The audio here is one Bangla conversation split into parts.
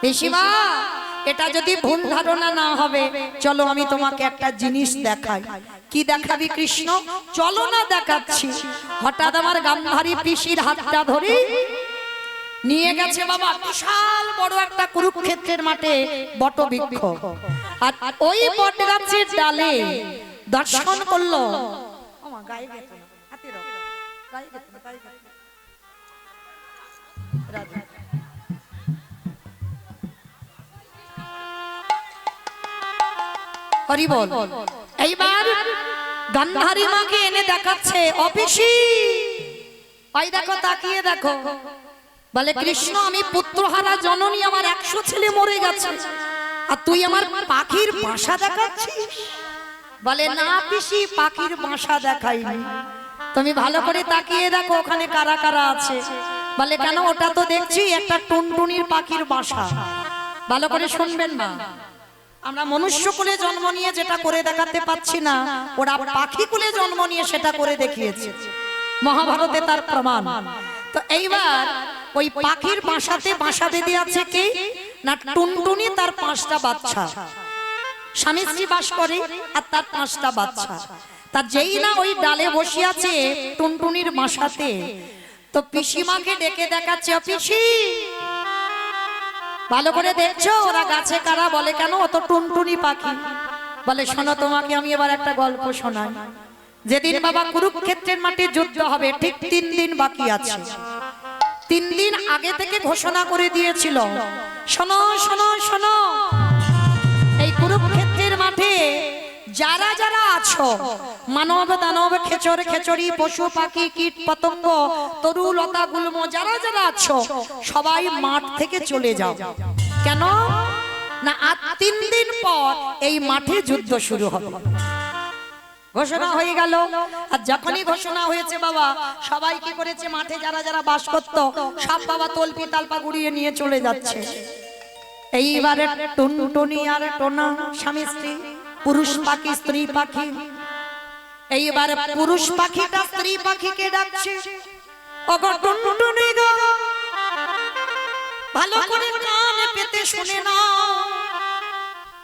পিসিমা এটা যদি ভুল ধারণা না হবে, চলো আমি তোমাকে একটা জিনিস দেখাই। কি দেখাবি কৃষ্ণ? চলো না দেখাচ্ছি। হঠাৎ আমার গান্ধারী পিসির হাতটা ধরে নিয়ে গেছে বাবা বিশাল বড় একটা কুরুক্ষেত্রের মাঠে বটবৃক্ষ, আর ওই বট গাছের ডালে দর্শন করলো। হরি বল। এইবার গান্ধারী মাকে এনে দেখাচ্ছে, অপিসি ওই দেখো, তাকিয়ে দেখো। বলে কৃষ্ণ, আমি পুত্রহারা জননী, আমার 100 ছেলে মরে গেছে, আর তুই আমার পাখির বাসা দেখাচ্ছিস? বলে না পিসি, পাখির বাসা দেখাইনি, তুমি ভালো করে তাকিয়ে দেখো ওখানে কারা কারা আছে। বলে কেন? ওটা তো দেখছি একটা টুনটুনির পাখির বাসা। ভালো করে শুনবেন না, আমরা মনুষ্য কুলে জন্ম নিয়ে যেটা করে দেখাতে পাচ্ছি না, ওরা পাখি কুলে জন্ম নিয়ে সেটা করে দেখিয়েছে, মহাভারতে তার প্রমাণ। তো এইবার ওই পাখির বাসাতে বাসা বেঁধে আছে কে না? টুনটুনি, তার 5টা বাচ্চা, স্বামী স্ত্রী বাস করে, আর তার 5টা বাচ্চা। তা যেই না ওই ডালে বসে আছে টুনটুনির বাসাতে, তো পিসিমাকে ডেকে দেখাচ্ছে, পিসি ভালো করে দেখছো ওরা গাছে কারা? বলে কেন? ও তো টুনটুনি পাখি। বলে শোনো, তোমাকে আমি এবার একটা গল্প শোনাই। যেদিন বাবা কুরুক্ষেত্রের মাঠে যুদ্ধ হবে, ঠিক 3 দিন বাকি আছে। 3 দিন আগে থেকে ঘোষণা করে দিয়েছিল, শোনো শোনো শোনো, এই কুরুক্ষেত্রের মাঠে যারা যারা আছো, মানব দানব খেচর খেচরি, পশু পাখি কীট পতঙ্গ তরু লতা গুল্ম, যারা যারা আছো সবাই মাঠ থেকে চলে যাও। কেন না? আর 3 দিন পর এই মাঠে যুদ্ধ শুরু হবে। ঘোষণা হয়ে গেল। আর যখনই ঘোষণা হয়েছে বাবা, সবাই কি করেছে? মাঠে যারা যারা বাস করতো সব বাবা তলপি তালপা গুড়িয়ে নিয়ে চলে যাচ্ছে। এইবারে টুনটুনি আর টোনা স্বামী স্ত্রী, পুরুষ পাখি স্ত্রী পাখি। এইবার পুরুষ পাখিটা স্ত্রী পাখিকে ডাকছে, ওগো টুনটুনি গো, ভালো করে কান পেতে শুনে নাও।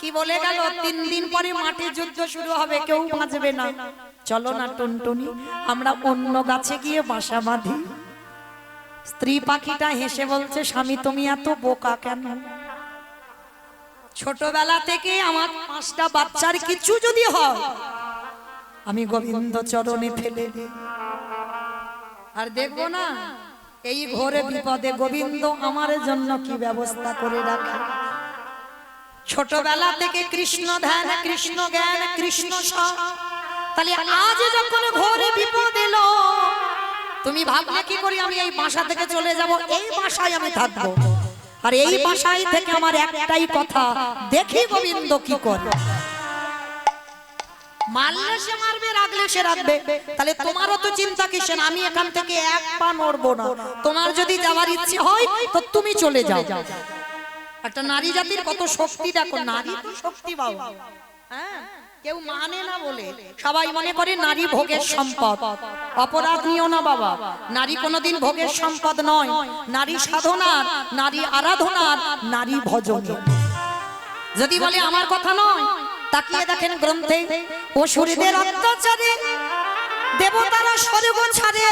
কি বলে গেল? 3 দিন পরে মাঠে যুদ্ধ শুরু হবে, কেউ বাঁচবে না। চলো না টুনটুনি, আমরা অন্য গাছে গিয়ে বাসা বাঁধি। স্ত্রী পাখিটা হেসে বলছে, স্বামী তুমি এত বোকা কেন? ছোটবেলা থেকে আমার 5টা বাচ্চার কিছু যদি হয়, আমি গোবিন্দ চরণে ফেলে দিই, আর দেখবো না এই ঘোরে বিপদে গোবিন্দ আমার জন্য কি ব্যবস্থা করে রাখে। ছোটবেলা থেকে কৃষ্ণ ধ্যান, কৃষ্ণ জ্ঞান, কৃষ্ণ সব। তাহলে আজ যখন ঘোরে বিপদ এলো, তুমি ভাবলে কি করি আমি এই বাসা থেকে চলে যাব? এই বাসায় আমি থাকবো, আর এই বাসায় থেকে আমার একটাই কথা, দেখি গোবিন্দ কি করে। মারলে সে মারবে, রাখলে সে রাখবে। তাহলে তোমারও তো চিন্তা কিসের? আমি এখান থেকে এক পা নড়বো না। তোমার যদি যাওয়ার ইচ্ছে হয় তো তুমি চলে যাও। একটা নারী জাতির কত শক্তি দেখো, নারী তো শক্তি বাবা। হ্যাঁ, কেউ মানে না বলে সবাই মনে করে নারী ভোগের সম্পদ। অপরাধ নিও না বাবা, নারী কোনোদিন ভোগের সম্পদ নয়। নারী সাধনার, নারী আরাধনার, নারী ভজনের। যদি বলে আমার কথা নয়, তাকিয়ে দেখেন গ্রন্থে, অসুরীদের অত্যাচারে দেবতারা স্বর্গ ছাড়ে।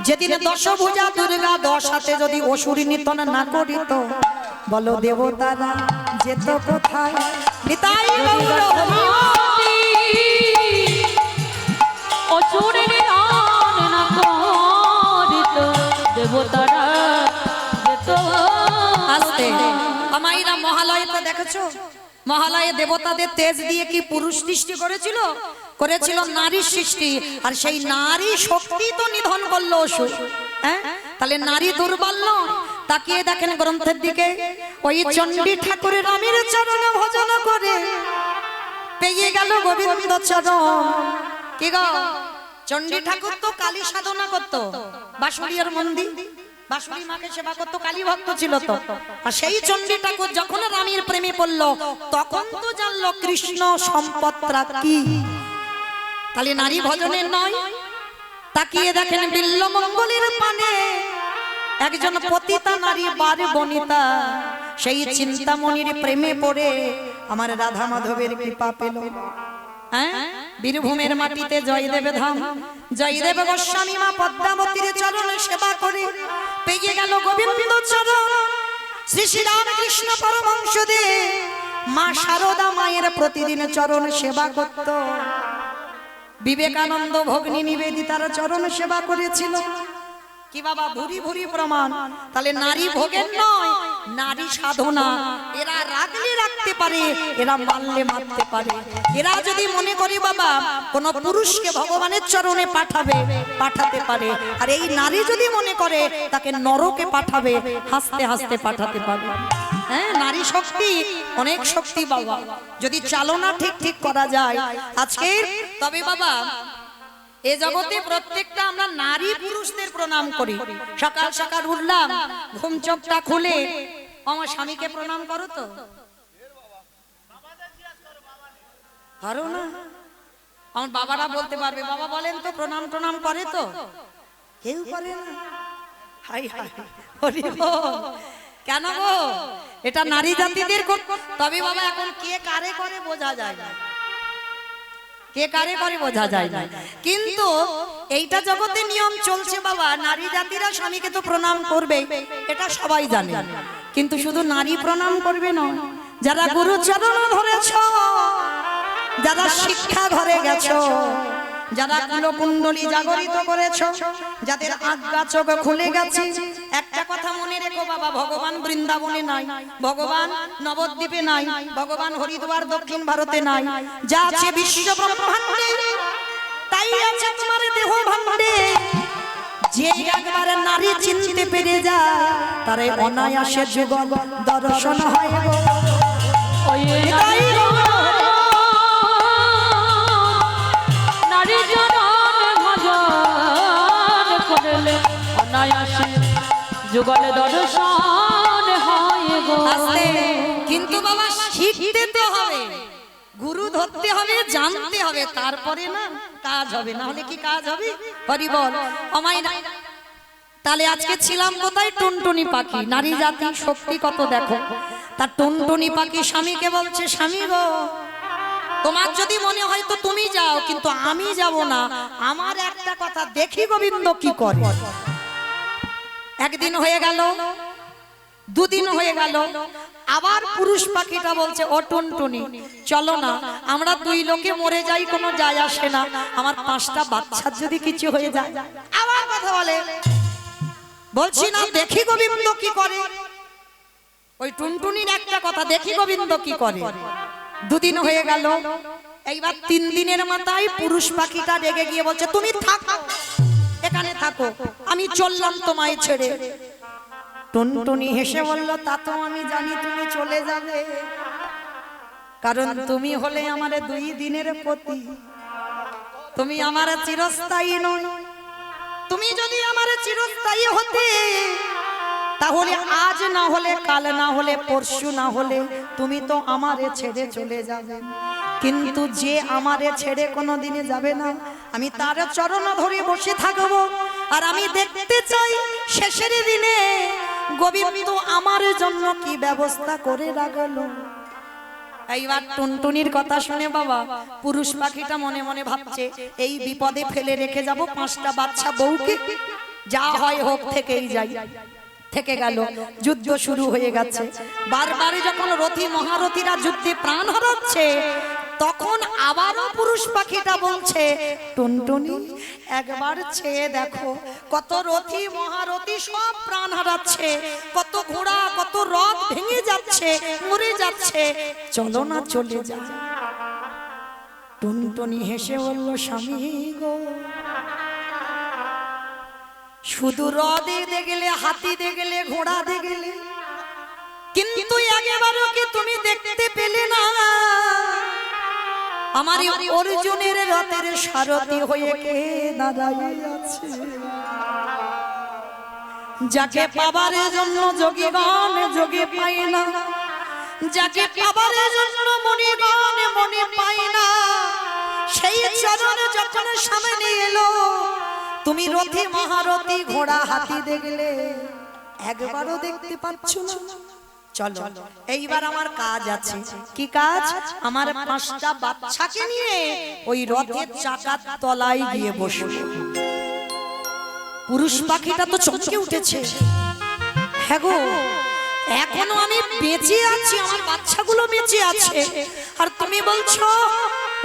যেদিন দশভুজা দুর্গা 10 হাতে যদি অসুরী নিধন না করিত, বলো দেবতারা যেত কোথায়? নিতাই গৌর হরি অসুরের নিধন না করিত, দেবতারা যেত। আস্তে আমাইরা মহালয়তে দেখেছো? মহালয়ে দেবতাদের তেজ দিয়ে কি পুরুষ সৃষ্টি করেছিল? করেছিল নারী সৃষ্টি। আর সেই নারী শক্তি তো নিধন করলো অসুর। হ্যাঁ, তাহলে নারী দুর্বল নয়। তাকিয়ে দেখেন গ্রন্থের দিকে, ওই চণ্ডী ঠাকুরের রামের চরণ ভজন করে পেয়ে গেল গোবিন্দ চরণ। কি গো, চণ্ডী ঠাকুর তো কালী সাধনা করতো, বাঁশুড়িয়ার মন্দির বাঁশুড়ি মাকে সেবা করতো, কালী ভক্ত ছিল তো। আর সেই চণ্ডী ঠাকুর যখন রামের প্রেমে পড়লো, তখন তো জানলো কৃষ্ণ সম্পদটা কি। তাহলে নারী ভজনের নয়। তাকিয়ে দেখেন বিল্লমঙ্গলের পানে একজন পতিতা নারী বারে বনিতা, সেই চিন্তামণির প্রেমে পড়ে আমার রাধা মাধবের কৃপা পেল। হ্যাঁ, বীরভূমের মাটিতে জয়দেব ধাম, জয়দেব গোস্বামী মা পদ্মাবতীর চরণে সেবা করে পেয়ে গেল গোবিন্দ চরণ। শ্রী শ্রী রামকৃষ্ণ পরমহংসদেব মা শারদা মায়ের প্রতিদিন চরণ সেবা করত। বিবেকানন্দ ভগ্নী নিবেদিতার চরণ সেবা করেছিল। কি বাবা, ভুরি ভুরি প্রমাণ। তাহলে নারী ভোগের নয়, নারী সাধনা। এরা রাখলে রাখতে পারে, এরা মারলে মারতে পারে। এরা যদি মনে করে বাবা কোন পুরুষকে ভগবানের চরণে পাঠাবে, পাঠাতে পারে। আর এই নারী যদি মনে করে তাকে নরকে পাঠাবে, হাসতে হাসতে পাঠাতে পারে। হ্যাঁ, নারী শক্তি অনেক শক্তি বাবা, যদি চালনা ঠিক ঠিক করা যায়। আজকে তবে বাবা এ জগতে প্রত্যেকটা আমরা নারী পুরুষদের প্রণাম করি। সকাল সকাল উঠলাম, ঘুম চোখটা খুলে আমার স্বামীকে প্রণাম করো তো? পারো না? আমার বাবারা বলতে পারবে, বাবা বলেন তো প্রণাম প্রণাম করে তো? কেউ করে না। হাই হাই, হরি বল। কেন গো? এটা নারী জাতিদের। তবে বাবা এখন কে কারে করে বোঝা যায় না, কে কারে করে বোঝা যায় না। কিন্তু এইটা জগতে নিয়ম চলছে বাবা, নারী জাতিরা স্বামীকে তো প্রণাম করবে, এটা সবাই জানে। কিন্তু শুধু নারী প্রণাম করবে না, যারা গুরু চরণ ধরেছ, যারা শিক্ষা ঘরে গেছো, যারা কুলকুণ্ডলী জাগরিত করেছো, যাদের আজ্ঞা চোখ খুলে গেছে, একটা কথা মনে রেখো বাবা, ভগবান বৃন্দাবনে নাই, ভগবান নবদ্বীপে নাই, ভগবান হরিদ্বার দক্ষিণ ভারতে নাই। যা আছে বিশ্ব ব্রহ্মাণ্ডে, তাই আছে তোমার দেহ ভাণ্ডে। যে একবার নারী চিনতে পেরে যায়, তারে অনায়াসে যুগল দর্শন হয় গো। ওই নারী যুগলে দর্শন হয় গো। কিন্তু বাবা শিখতে তো হবে, গুরু ধরতে হবে, জানতে হবে, তারপরে না কাজ হবে। না হলে কি কাজ হবে? হরি বল। আমায় না। তাহলে আজকে ছিলাম কোথায়? টুনটুনি পাখি। নারী জাতি শক্তি কত দেখো। তার টুনটুনি পাখি স্বামীকে বলছে, স্বামী গো, তোমার যদি মনে হয় তো তুমি যাও, কিন্তু আমি যাব না। আমার একটা কথা, দেখি গোবিন্দ কি করে। একদিন হয়ে গেল, দুদিন হয়ে গেল, আবার পুরুষ পাখিটা বলছে, ও টুনটুনি চলো না, আমরা দুই লোকে মরে যাই, কোনো যায় আসে না, আমার 5টা বাচ্চার যদি কিছু হয়ে যায়। আবার কথা বলে, বলছি না দেখি গোবিন্দ কি করে। ওই টুনটুনির একটা কথা, দেখি গোবিন্দ কি করে। দুদিন হয়ে গেল, এইবার 3 দিনের মাথায় পুরুষ পাখিটা রেগে গিয়ে বলছে, তুমি থাকো, এখানে থাকো, আমি চললাম তোমায় ছেড়ে। টুনটুনি হেসে বলল, তা তো আমি জানি তুমি চলে যাবে, কারণ তুমি হলে আমার 2 দিনের পতি, তুমি আমার চিরস্থায়ী নয়। তুমি যদি আমার চিরস্থায়ী হতে, তাহলে আজ না হলে কাল, না হলে পরশু, না হলে তুমি তো আমারে ছেড়ে চলে যাবে। কিন্তু যে আমারে ছেড়ে কোনোদিনে যাবে না, আমি তার চরণ ধরে বসে থাকবো। আর আমি দেখতে চাই শেষের দিনে গোবিন্দ আমার জন্য কি ব্যবস্থা করে রাখলো। এইবার টুনটুনির কথা শুনে বাবা পুরুষ পাখিটা মনে মনে ভাবছে, এই বিপদে ফেলে রেখে যাব 5টা বাচ্চা বউকে, যা হয় হোক, থেকেই যাই। থেকে গেল, যুদ্ধ শুরু হয়ে গেছে। বারবার যখন রথী মহারথীরা যুদ্ধে প্রাণ হারাচ্ছে, তখন আবারও পুরুষ পাখিটা বলছে, টুনটুনি একবার চেয়ে দেখো, কত রথী মহারথী সব প্রাণ হারাচ্ছে, কত ঘোড়া কত রথ ভেঙে যাচ্ছে, মরে যাচ্ছে, চলো না চলে যাই। টুনটুনি হেসে বলল, স্বামী গো, শুধু রথ দেখতে গেলে, হাতি দেখতে গেলে, ঘোড়া দেখতে গেলে, কিন্তু একবারও কি তুমি দেখতে পেলে না আমার অর্জুনের রথের সারথি হয়ে কে দাঁড়ায় আছে? যাকে পাবার জন্য যোগীগণ যোগে পায় না, যাকে পাবার জন্য মণিগণ মণি পায় না, সেই চরণ যখন সামনে এলো, তুমি রথী মহারথী ঘোড়া হাতি দেখলে, একবারও দেখতে পাচ্ছ না? চলো এইবার আমার কাজ আছে। কি কাজ? আমার 5টা বাচ্চাকে নিয়ে ওই রথের চাকার তলায় গিয়ে বসবো। পুরুষ পাখিটা তো চমকে উঠেছে, হ্যাঁ গো এখনো আমি বেঁচে আছি, আমার বাচ্চাগুলো বেঁচে আছে, আর তুমি বলছো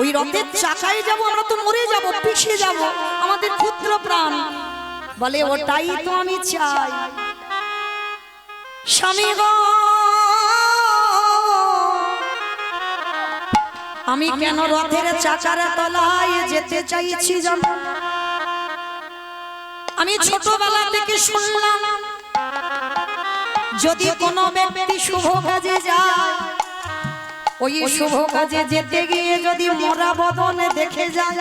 ওই রথের চাকায় যাব? আমরা তো মরে যাব, পিছিয়ে যাব, আমাদের পুত্র প্রাণ। বলে ওটাই তো আমি চাই স্বামী গো। আমি কেন রথের চাকার তলায় যেতে চাইছি জানো? আমি ছোটবেলা থেকে শুনলাম যদি কোনো ব্যক্তি শুভ কাজে যায়, ওই শুভ কাজে যেতে গিয়ে যদি মরা বদনে দেখে যায়,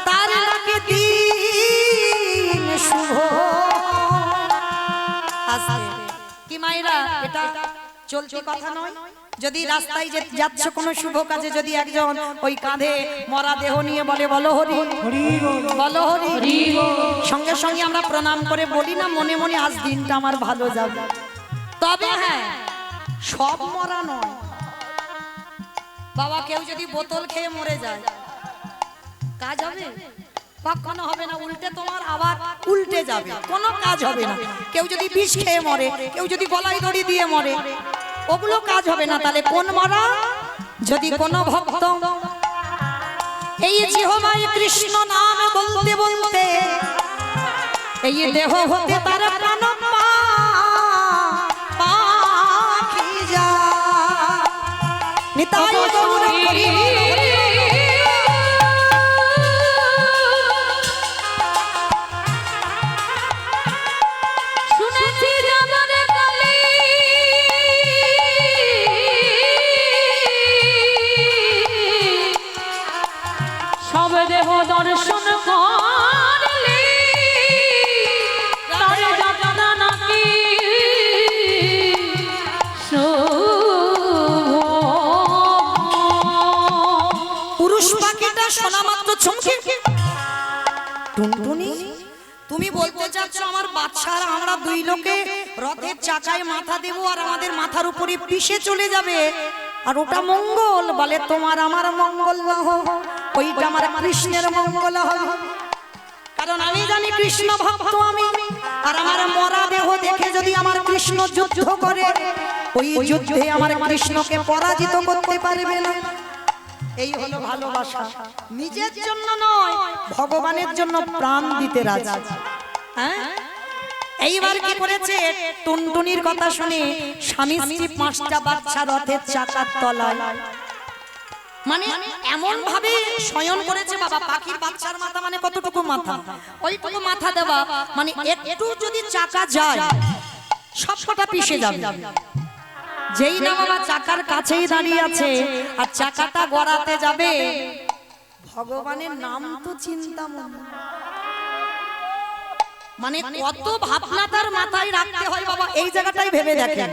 তার নাকি দিন শুভ আসে। কি মাইরা এটা চলতি কথা নয়? যদি রাস্তায় যাচ্ছ কোনো শুভ কাজে, যদি একজন ওই কাঁধে মরা দেহ নিয়ে বলে বলো হরি বলো হরি, সঙ্গে সঙ্গে আমরা প্রণাম করে বলি না মনে মনে আজ দিনটা আমার ভালো যাবে? তবে হ্যাঁ, সব মরা নয় বাবা। কেউ যদি বোতল খেয়ে মরে যায় কাজ হবে? কখনো হবে না, উল্টে তোমার আবার উল্টে যাবে, কোনো কাজ হবে না। কেউ যদি বিষ খেয়ে মরে, কেউ যদি গলায় দড়ি দিয়ে মরে, ওগুলো কাজ হবে না। তাহলে কোন মরা? যদি কোনো ভক্ত এই জিহ্বায় কৃষ্ণ নাম বলতে বলতে এই দেহ হতে তার প্রাণ পাখি যায়, নিতাই গৌর হরি দেহ দর্শন করলে তার যাতনা নাকি পুরুষ পাখিটা শোনা মাত্র চমকে, টুনটুনি তুমি বলতে চাচ্ছ আমার বাচ্চারা আমরা দুই লোকে রথের চাকায় মাথা দেব আর আমাদের মাথার উপরে পিষে চলে যাবে, আর ওটা মঙ্গল? বলে তোমার আমার মঙ্গল না হোক, ওইটা আমার কৃষ্ণের মঙ্গল হবে। কারণ আমি জানি কৃষ্ণ ভক্ত আমি, আর আমার মরা দেহ দেখে যদি আমার কৃষ্ণ যুদ্ধ করে, ওই যুদ্ধে আমার কৃষ্ণকে পরাজিত করতে পারবে না। এই হলো ভালোবাসা, নিজের জন্য নয় ভগবানের জন্য প্রাণ দিতে রাজি। হ্যাঁ, এইবার কি করেছে? টুনটুনির কথা শুনে স্বামী স্ত্রী 5টা বাচ্চা রথের চাকার তলায়, মানে এমন ভাবে শয়ন করেছে বাবা। পাখির বাচ্চার মাথা মানে কতটুকু মাথা, ওইটুকু মাথা দেওয়া, মানে একটু যদি চাকা যায় সবকটা পিষে যাবে। যেই না বাবা চাকার কাছেই দাঁড়িয়ে আছে আর চাকাটা গড়াতে যাবে, ভগবানের নাম তো চিন্তা মনে, মানে কত ভাবনা তার মাথায় রাখতে হয় বাবা। এই জায়গাটাই ভেবে দেখেন,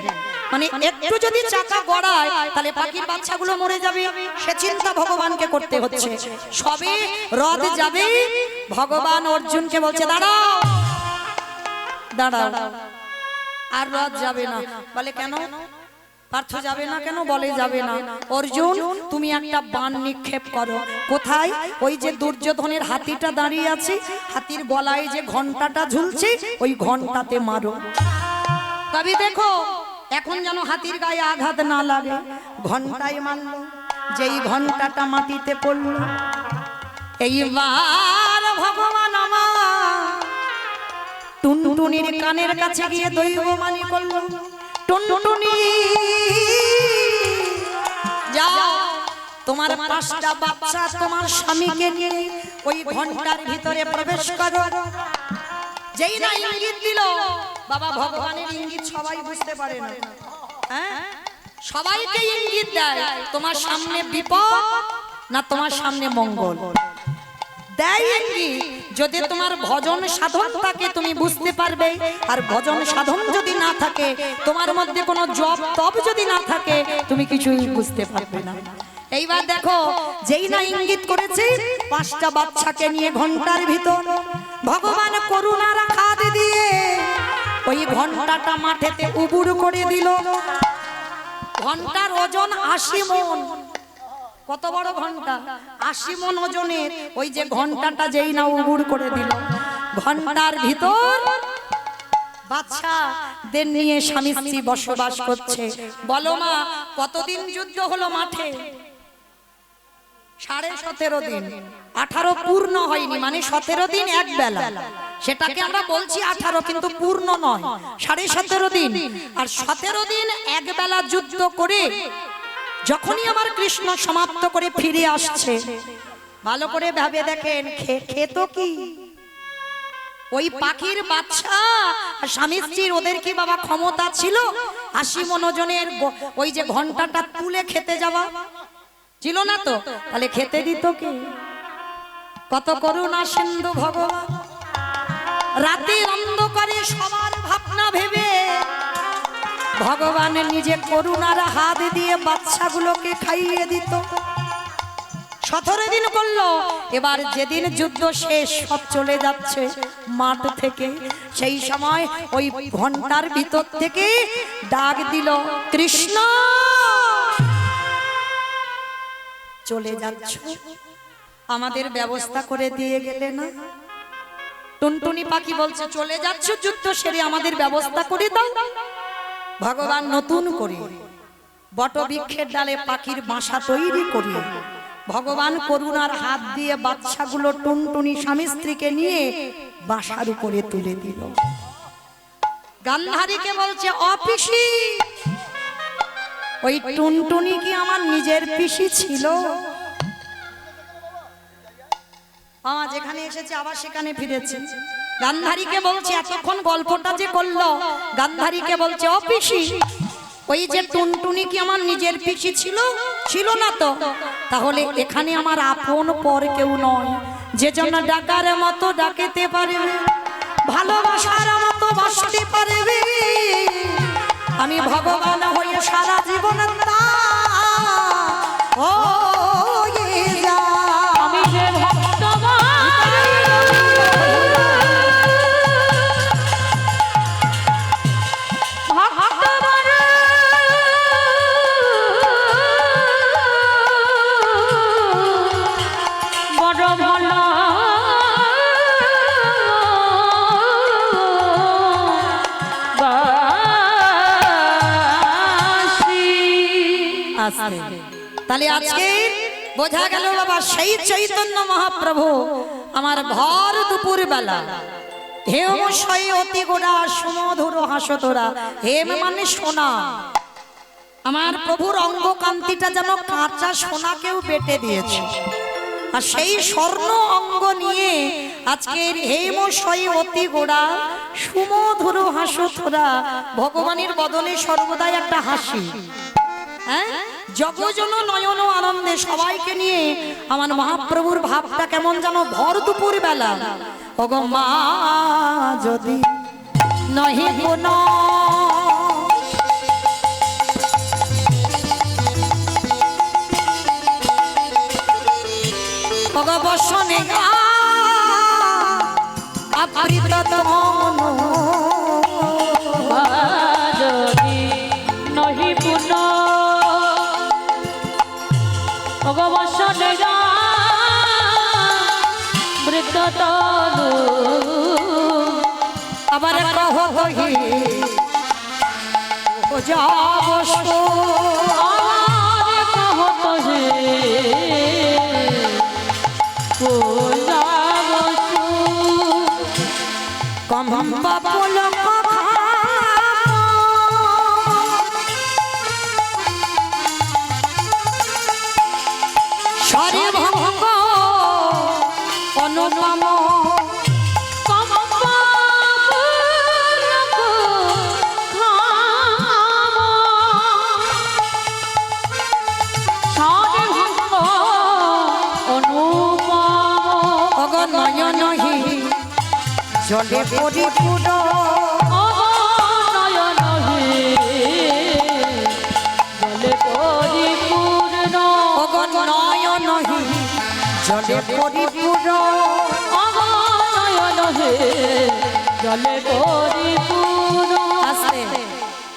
মানে একটু যদি চাকা গড়ায় তাহলে পাখির বাচ্চাগুলো মরে যাবে, সে চিন্তা ভগবানকে করতে হচ্ছে। সবে রথ যাবে, ভগবান অর্জুনকে বলছে দাঁড়াও দাঁড়াও, আর রথ যাবে না। বলে কেন? পার্থ যাবে না কেন? বলে যাবে না। অর্জুন তুমি একটা বাণ নিক্ষেপ করো। কোথায়? ওই যে দুর্যোধনের হাতিটা দাঁড়িয়ে আছে, হাতির গলায় যে ঘন্টাটা ঝুলছে, ওই ঘন্টাতে মারো। তবে দেখো এখন যেন হাতির গায়ে আঘাত না লাগে। ঘন্টায় মারলো, যেই ঘন্টাটা মাটিতে পড়লো, এইবার ভগবান আমার টুনটুনির কানের কাছে গিয়ে দৈববাণী করলো, টুনটুনি যাও তোমার 5টা বাচ্চা তোমার স্বামীকে নিয়ে ওই ঘন্টার ভিতরে প্রবেশ করো। যেই না ইঙ্গিত দিল বাবা, ভগবানের ইঙ্গিত সবাই বুঝতে পারে না, হ্যাঁ সবাইকে ইঙ্গিত দেয় তোমার সামনে বিপদ না তোমার সামনে মঙ্গল দেয় ইঙ্গিত। যদি তোমার ভজন সাধন থাকে তুমি বুঝতে পারবে, আর ভজন সাধন যদি না থাকে, তোমার মধ্যে কোনো জপ তপ যদি না থাকে, তুমি কিছুই বুঝতে পারবে না। এইবার দেখো যেই না ইঙ্গিত করেছে 5টা বাচ্চাকে নিয়ে ঘন্টার ভিতর, ভগবান করুণার খাদ দিয়ে ওই ঘন্টাটা মাঠেতে উবুড় করে দিল। ঘন্টার ওজন 80 মণ। কত বড় ঘন্টা? 80 মণ ওজনের ওই যে ঘন্টাটা যেই না উবুড় করে দিল, ঘন্টার ভিতর বাচ্চাদের নিয়ে স্বামী স্ত্রী বসবাস করছে। বলো মা, কতদিন যুদ্ধ হলো মাঠে? 17.5 দিন। 18 পূর্ণ হয়নি, মানে 17 দিন এক বেলা। সেটাকে আমরা বলছি 18, কিন্তু পূর্ণ নয়, 17.5 দিন। আর 17 দিন এক বেলা যুদ্ধ করে যখনই আমার কৃষ্ণ সমাপ্ত করে ফিরে আসছে, ভালো করে ভাবে দেখেন খেতো কি? ওই পাখির বাচ্চা স্বামী স্ত্রীর ওদের কি বাবা ক্ষমতা ছিল 80 মণ ওজনের ওই যে ঘন্টাটা তুলে খেতে যাওয়া? ছিল না তো। তাহলে খেতে দিত কি? কত করুণা সিন্ধু ভগবান। রাতে অন্ধকারে সবার ভাবনা ভেবে ভগবান নিজে করুণার হাত দিয়ে বাচ্চাগুলোকে খাইয়ে দিত। 17 দিন করলো। এবার যেদিন যুদ্ধ শেষ, সব চলে যাচ্ছে মাঠ থেকে, সেই সময় ওই ঘন্টার ভিতর থেকে ডাক দিল, কৃষ্ণ চলে যাচ্ছ, আমাদের ব্যবস্থা করে দিয়ে গেলে না? টুনটুনি পাখি বলছে, চলে যাচ্ছ যুদ্ধ সেরে, আমাদের ব্যবস্থা করে দাও। ভগবান নতুন করে বটবৃক্ষের ডালে পাখির বাসা তৈরি করে ভগবান করুণার হাত দিয়ে বাচ্চাগুলো টুনটুনি স্বামী স্ত্রীকে নিয়ে বাসার উপরে তুলে দিল। গান্ধারীকে বলছে, অপিসি, ওই টুনটুনি কি আমার নিজের পিসি ছিল? যেখানে এসেছে আবার সেখানে ফিরেছে। গান্ধারীকে বলছে, এতক্ষণ গল্পটা যে করলো, গান্ধারীকে বলছে, অপিসি, ওই যে টুনটুনি কি আমার নিজের পিসি ছিল? ছিল না তো। তাহলে এখানে আমার আপন পর কেউ নয়, যে জন্য ডাকার মতো ডাকেতে পারবে, ভালোবাসার মতো বাসতে পারবে। আমি ভগবান হয়ে সারা জীবন আমি যে ভক্তবান বড় ভালো তাহলে আজকে বোঝা গেল বাবা, সেই চৈতন্য মহাপ্রভু আমার ভর দুপুর বেলা হেম সই অতি গোড়া সুমধুর হাসতোরা। হেম মানে সোনা। আমার প্রভুর অঙ্গ কান্তিটা যেন কাঁচা সোনাকেও বেটে দিয়েছে। আর সেই স্বর্ণ অঙ্গ নিয়ে আজকের হেম সই অতি গোড়া সুমধুর হাসতোরা, ভগবানের বদনে সর্বদাই একটা হাসি। হ্যাঁ, জগজন নয়ন আনন্দে সবাইকে নিয়ে আমার মহাপ্রভুর ভাবটা কেমন যেন ভর দুপুর বেলা। ওগো মা যদি নহি কোন ওগো বসনে আপৃত মন যদি নহি পুন ভগবসনে বৃদ্ধতনু। আবার কহ হই ও যাবস, আর কহত হে পূজাবসু। কম্পা পুলক সরে ভঙ্গ অনুপম নয়নহি জলে পরিপূর্ণ, নয়নহি জলে পরিপূর্ণ, নয়নহি জলে পরিপূর্ণ, নয়নহি জলে পরিপূর্ণ।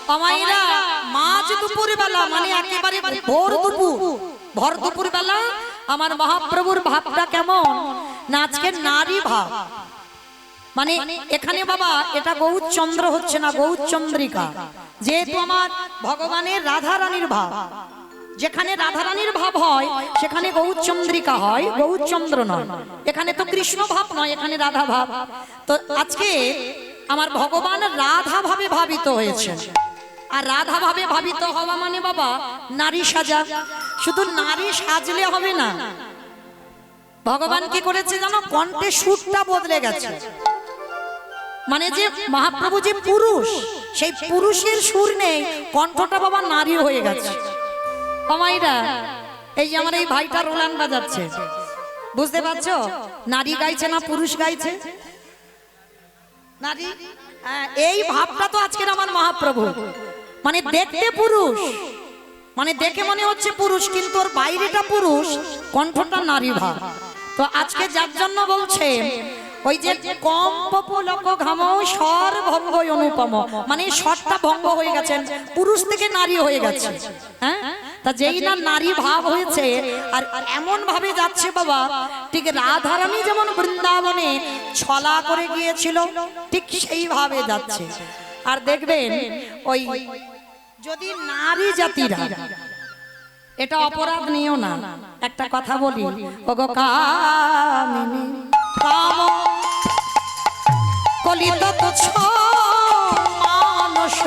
আমাইরা মাঝ দুপুর বেলা মানে একেবারে ভর দুপুর বেলা আমার মহাপ্রভুর ভাবটা কেমন না আজকে নারী ভাব মানে এখানে বাবা এটা গৌরচন্দ্র হচ্ছে না গৌরচন্দ্রিকা যেহেতু আমার ভগবানের রাধা রানীর ভাব যেখানে রাধা রানীর ভাব হয় সেখানে গৌরচন্দ্রিকা হয় গৌরচন্দ্র নয় এখানে তো কৃষ্ণ ভাব নয় এখানে রাধা ভাব তো আজকে আমার ভগবান রাধা ভাবে ভাবিত হয়েছে আর রাধা ভাবে ভাবিত হওয়া মানে বাবা নারী সাজা শুধু নারী সাজলে হবে না ভগবান কি করেছে জানো কণ্ঠে সুরটা বদলে গেছে মানে যে মহাপ্রভু যে পুরুষ সেই পুরুষের সুর নেই কণ্ঠটা বাবা নারী হয়ে গেছে আমাইরা এই যে আমার এই ভাইটা রোলান বাজাচ্ছে বুঝতে পারছো নারী গাইছে না পুরুষ গাইছে নারী এই ভাবটা তো আজকের আমার মহাপ্রভু মানে দেখতে পুরুষ মানে দেখে মনে হচ্ছে পুরুষ কিন্তু ওর বাইরেটা পুরুষ কণ্ঠটা নারী ভাব তো আজকে যার জন্য বলছে ওই যে কম পপলক ঘাম স্বর ভঙ্গ অনুপম মানে স্বরটা ভঙ্গ হয়ে গেছেন পুরুষ থেকে নারী হয়ে গেছে হ্যাঁ তা যেই না নারী ভাব হয়েছে আর এমন ভাবে যাচ্ছে বাবা ঠিক রাধারানী যেমন বৃন্দাবনে ছলা করে গিয়েছিল ঠিক সেইভাবে যাচ্ছে আর দেখবেন ওই যদি নারী জাতিরা এটা অপরাধ নিও না একটা কথা বলি ওগো কামিনী কাম কলিত তুচ্ছ মানস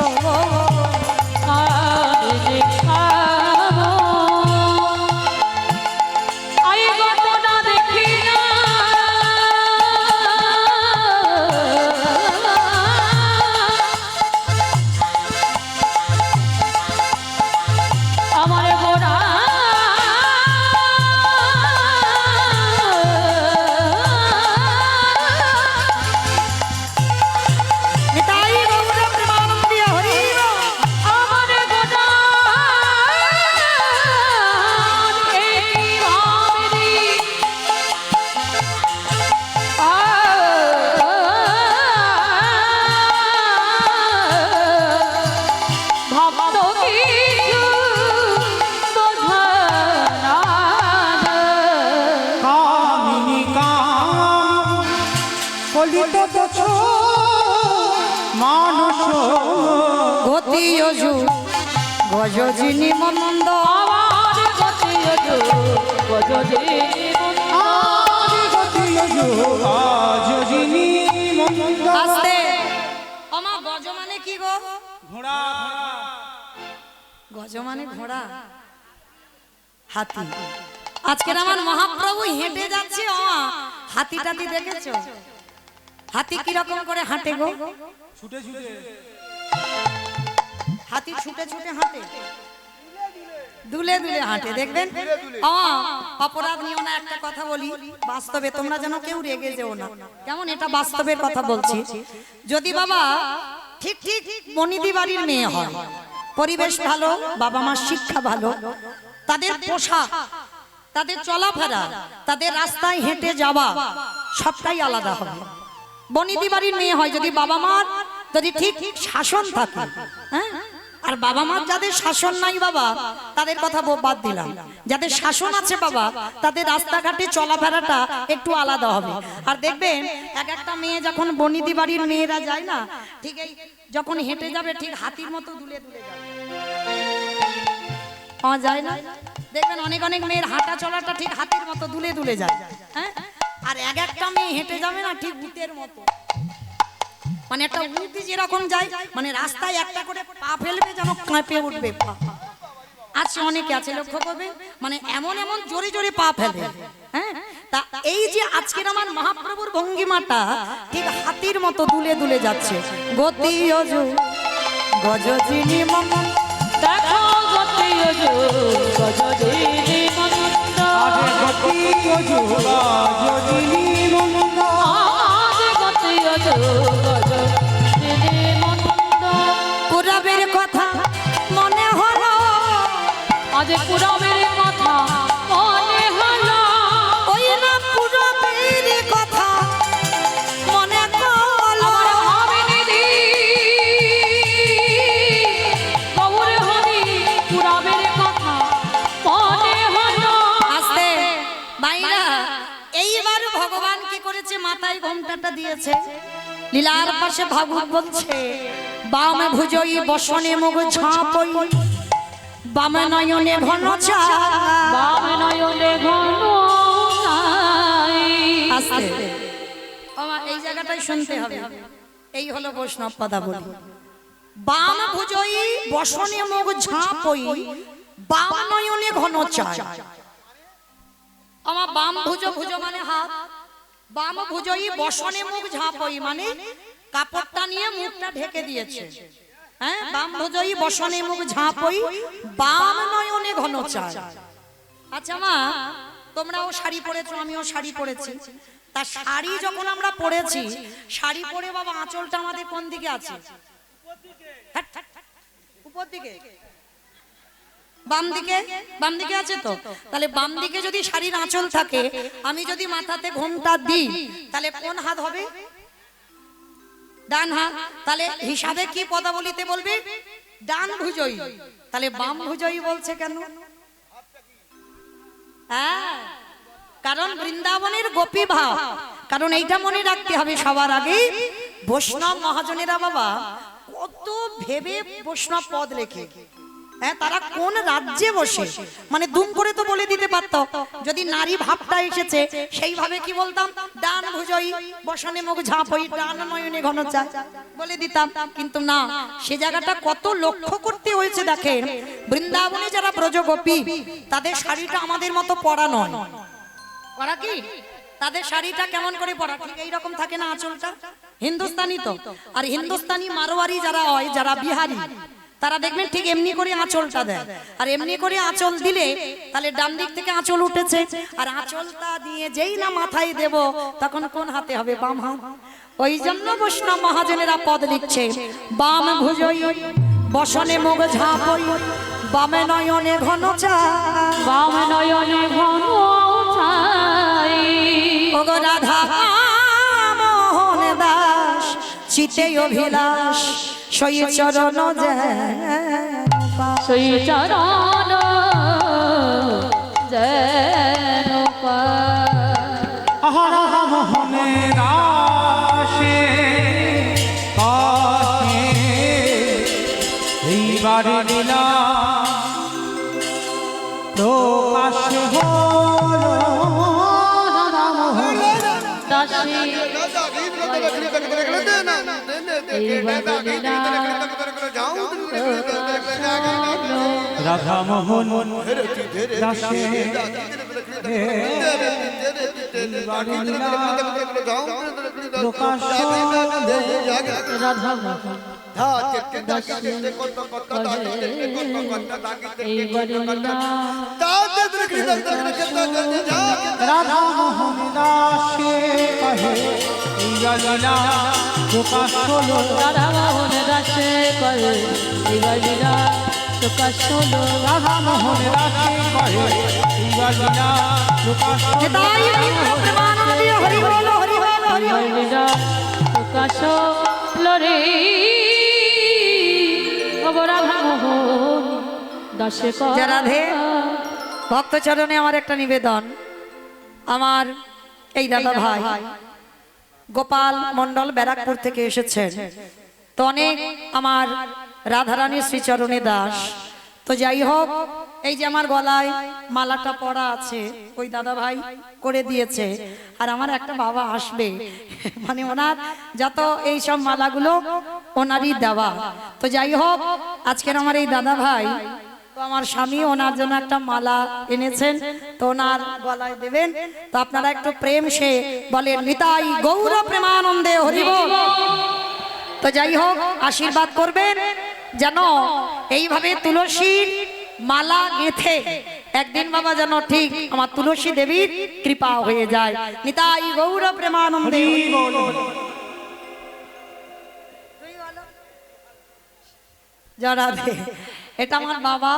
মানুষ গতি অজু গজজিনী মন্দ আমার গতি অজু গজজিনী আস্তে আমা গজ মানে কি গো ঘোড়া গজ মানে ঘোড়া হাতি আজকের আমার মহাপ্রভু হেঁটে যাচ্ছে হাতি টাতি দেখেছো হাতি কিরকম করে হাঁটে গো ছুটে ছুটে হাতি ছুটে ছুটে হাঁটে দুলে দুলে হাঁটে দেখবেন অপরাধ নিও না একটা কথা বলি বাস্তবে তোমরা যেন কেউ রেগে যেও না কেমন এটা বাস্তবের কথা বলছি যদি বাবা ঠিক ঠিক মনিদি বাড়ির মেয়ে হয় পরিবেশ ভালো বাবা মার শিক্ষা ভালো তাদের পোশাক তাদের চলাফেরা তাদের রাস্তায় হেঁটে যাওয়া সবটাই আলাদা হবে বনিদি বাড়ির মেয়ে হয় যদি বাবা মার যদি ঠিক শাসন থাকে হ্যাঁ আর বাবা মার যাদের শাসন নাই বাবা তাদের কথা বাদ দিলাম যাদের শাসন আছে বাবা তাদের রাস্তাঘাটে চলাফেরাটা একটু আলাদা হবে আর দেখবেন এক একটা মেয়ে যখন বনিদি বাড়ির মেয়েরা যায় না ঠিক এই যখন হেঁটে যাবে ঠিক হাতির মতো দুলে দুলে যাবে পাওয়া যায় না দেখবেন অনেক অনেক মেয়ের হাঁটা চলাটা ঠিক হাতির মতো দুলে দুলে যায় হ্যাঁ আর এক একটা মেয়ে হেঁটে যাবে না ঠিক উটের মতো মানে একটা উট যেরকম যায় মানে রাস্তায় একটা করে পা ফেলবে যেন কাঁপে উঠবে পা আছে অনেকে আছে লক্ষ্য করবে মানে এমন এমন জোরে জোরে পা ফেলে হ্যাঁ তা এই যে আজকের আমার মহাপ্রভুর ভঙ্গিমাটা ঠিক হাতির মতো দুলে দুলে যাচ্ছে গতি অজু গজজিনী মম দেখো গতি অজু গজজিনী মন্দ গতি অজু গজজিনী মন্দ গতি অজু গজজিনী মন্দ পুরবের কথা মনে হলো আজ পুরবের কথা মনে হলো ওই না পুরবের কথা মনে হলো আমার ভাবিনি মাথায় ঘোমটাটা দিয়েছে, লীলার পাশে ভাগবত বলছে, বামে ভুজই বসনে মুখ ঝাঁপই, বামে নয়নে ঘন চা। বামে নয়নে ঘন ছাই। আস্তে আমার এই জায়গাটাই শুনতে হবে। এই হলো বৈষ্ণব পদাবলী। বাম ভুজই বসনে মুখ ঝাঁপই, বাম নয়নে ঘন চাই। আমার বাম ভুজ, ভুজ মানে হাত, বাম ভুজই বসনে মুখ ঝাঁপই মানে কাপড়টা নিয়ে মুখটা ঢেকে দিয়েছে। হ্যাঁ, বাম ভুজই বসনে মুখ ঝাঁপই, বাম নয়নে ঘন চাই। আচ্ছা মা, তোমরাও শাড়ি পরেছো, আমিও শাড়ি পরেছি। তা শাড়ি যখন আমরা পরেছি, শাড়ি পরে বাবা আঁচলটা আমাদের কোন দিকে আছে? উপর দিকে, বাম দিকে? বাম দিকে আছে তো। তাহলে বাম দিকে যদি শাড়ির আঁচল থাকে, আমি যদি মাথাতে ঘোমটা দিই, তাহলে কোন হাত হবে? ডান হাত। তাহলে হিসাবে কি পদাবলিতে বলবে? ডান ভুজই। তাহলে বাম ভুজই বলছে কেন? হ্যাঁ, কারণ বৃন্দাবনের গোপী ভাব। কারণ এইটা মনে রাখতে হবে সবার আগে, বৈষ্ণব মহাজনেরা বাবা কত ভেবে বৈষ্ণব পদ লেখে। হ্যাঁ, তারা কোন রাজ্যে বসে, মানে দুম করে তো বলে দিতে পারতো। যদি নারী ভাবটা এসেছে সেইভাবে কি বলতাম? ডান ভুজই বসনে মুখ ঝাঁপই, ডান নয়নে ঘন চা বলে দিতাম। কিন্তু না, সে জায়গাটা কত লক্ষ্য করতে হয়েছে দেখেন। বৃন্দাবনে যারা ব্রজগোপী, তাদের শাড়িটা আমাদের মতো পরা নয়। পরা কি? তাদের শাড়িটা কেমন করে পরা? ঠিক এইরকম থাকে না আঁচলটা? হিন্দুস্তানি তো। আর হিন্দুস্তানি মারোয়ারি যারা হয়, যারা বিহারি, তারা দেখবেন ঠিক এমনি করে আঁচলটা দেয়। আর এমনি করে আঁচল দিলে তাহলে ডান দিক থেকে আঁচল উঠেছে, আর আঁচলটা দিয়ে যেই না মাথায় দেব, তখন কোন হাতে হবে? বাম হাত। ওই জন্য বৈষ্ণব মহাজনেরা পদ লিখছে, বাম ভুজই বসনে মুখ ঝাঁপই, বামে নয়নে ঘন চা। বামে নয়নে ঘন ছাই। ওগো রাধা মোহন দাস, চিতে অভিলাষ, সই চরণ সেই চরণ যেন পাই। হর মোহনে রাশে কাছে এইবারে লীলা প্রকাশ হলো রাম দাসী রাধা মোহন রাশে এইবারে লীলা প্রকাশ রাধা মোহন রাধা মোহন দাসে কহে এইবারে প্রকাশ হলো রাধা মোহন দাসে করে এইবারিরা প্রকাশ হলো। রাধা মোহন রাশে কহে এইবারে প্রকাশ হলো হরি বল, হরি বল, হরি বল। এইবারিরা প্রকাশ হলো রে। রাধা মোহন দাসে করে। রাধে ভক্ত চরণে আমার একটা নিবেদন। আমার এই দাদা ভাই গোপাল মন্ডল ব্যারাকপুর থেকে এসেছেন, তো অনেক আমার রাধারানীর শ্রীচরণে দাস। তো যাই হোক, এই যে আমার গলায় মালাটা পরা আছে, ওই দাদা ভাই করে দিয়েছে। আর আমার একটা বাবা আসবে, মানে ওনার যত এই সব মালাগুলো ওনারই দেওয়া। তো যাই হোক, আজকের আমার এই দাদা ভাই, তো আমার স্বামী ওনার জন্য একটা মালা এনেছেন, তো ওনার গলায় দেবেন। তো আপনারা একটু প্রেম সে বলেন, নিতাই গৌর প্রেমানন্দে হরি বল। তো যাই হোক, আশীর্বাদ করবেন যেন এইভাবে তুলসীর মালা গেঁথে একদিন বাবা যেন ঠিক আমার তুলসী দেবীর কৃপা হয়ে যায়। নিতাই গৌর প্রেমানন্দে হরি বল। জড়াবে, এটা আমার বাবা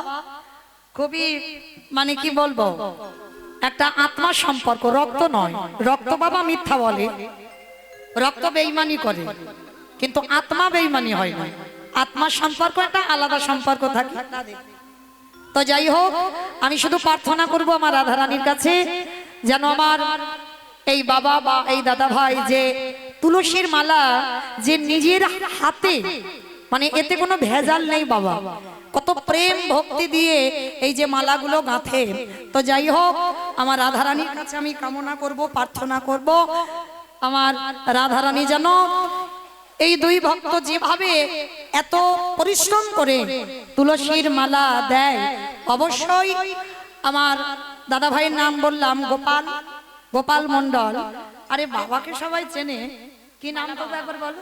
খুবই, মানে কি বলবো, একটা আত্মা সম্পর্ক, রক্ত নয়। রক্ত বাবা মিথ্যা বলে, রক্ত বেঈমানি করে, কিন্তু আত্মা বেঈমানি হয় না। আত্মার সম্পর্ক একটা আলাদা সম্পর্ক থাকে। তো যাই হোক, আমি শুধু প্রার্থনা করব আমার রাধারানীর কাছে যেন আমার এই বাবা বা এই দাদা ভাই যে তুলসীর মালা যে নিজের হাতে, মানে এতে কোনো ভেজাল নেই বাবা, কত প্রেম ভক্তি দিয়ে এই যে মালাগুলো গাঁথে। তো যাই হোক, আমার রাধারানীর কাছে আমি কামনা করব, প্রার্থনা করব, আমার রাধারানী যেন এই দুই ভক্ত যেভাবে এত পরিশ্রম করে তুলসীর মালা দেয়, অবশ্যই আমার দাদা ভাইয়ের নাম বললাম গোপাল, গোপাল মণ্ডল। আরে বাবাকে সবাই চেনে, কি নাম তো একবার বলো?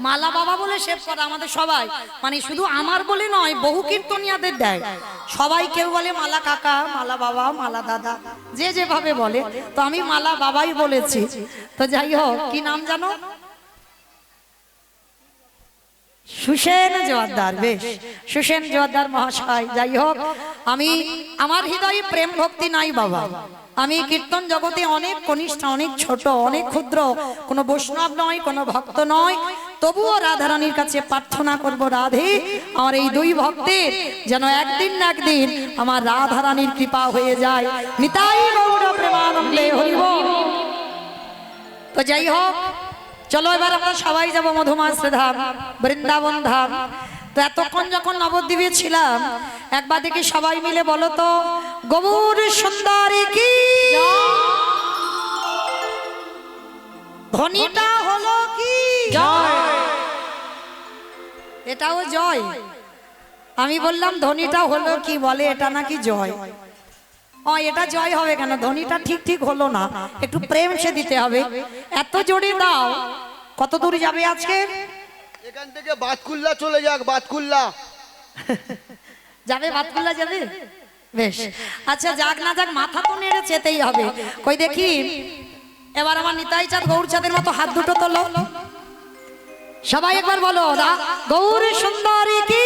মালা বাবা বলে সেভ করা আমাদের সবাই, মানে শুধু আমার বলে নয়, বহু কীর্তনিয়াদের দেয় সবাই। কেউ বলে মালা কাকা, মালা বাবা, মালা দাদা, যে যেভাবে বলে। তো আমি মালা বাবাই বলেছি। তো যাই হোক, কি নাম জানো? সুসেন জোয়ারদার। বেশ, সুসেন জোয়ারদার মহাশয়। যাই হোক, আমি আমার হৃদয়ে প্রেম ভক্তি নাই বাবা, আমি কীর্তন জগতে অনেক কনিষ্ঠ, অনেক ছোট, অনেক ক্ষুদ্র, কোনো বৈষ্ণব নয়, কোনো ভক্ত নয়। তবুও রাধারানীর কাছে প্রার্থনা করব, রাধে আমার এই দুই ভক্তের যেন একদিন না একদিন আমার রাধারানীর কৃপা হয়ে যায়। নিতাই গৌর প্রেমানন্দে হরি বল। তো যাই হোক, চলো এবার আমরা সবাই যাব মধুমাস ধাম, বৃন্দাবন ধাম। তো এতক্ষণ যখন নবদ্বীপে ছিলাম, একবার দেখি সবাই মিলে বলো তো, গৌর সুন্দরী কি ধ্বনিটা হলো কি? এটাও জয়। আমি বললাম ধ্বনিটা হলো কি, বলে এটা নাকি জয়। ও, এটা জয় হবে কেন? ধ্বনিটা ঠিক ঠিক হলো না, একটু প্রেম সে দিতে হবে। এত জোরে দাও। কত দূর যাবে আজকে? এখান থেকে বাতকুল্লা চলে যাক, বাতকুল্লা যাবে, বাতকুল্লা যাবে। বেশ, আচ্ছা যাক না যাক, মাথা তো নেড়ে যেতেই হবে। কই দেখি এবার আমার নিতাই চাঁদ গৌর চাঁদের মতো হাত দুটো তোলো সবাই, একবার বলো, গৌর সুন্দরী কি,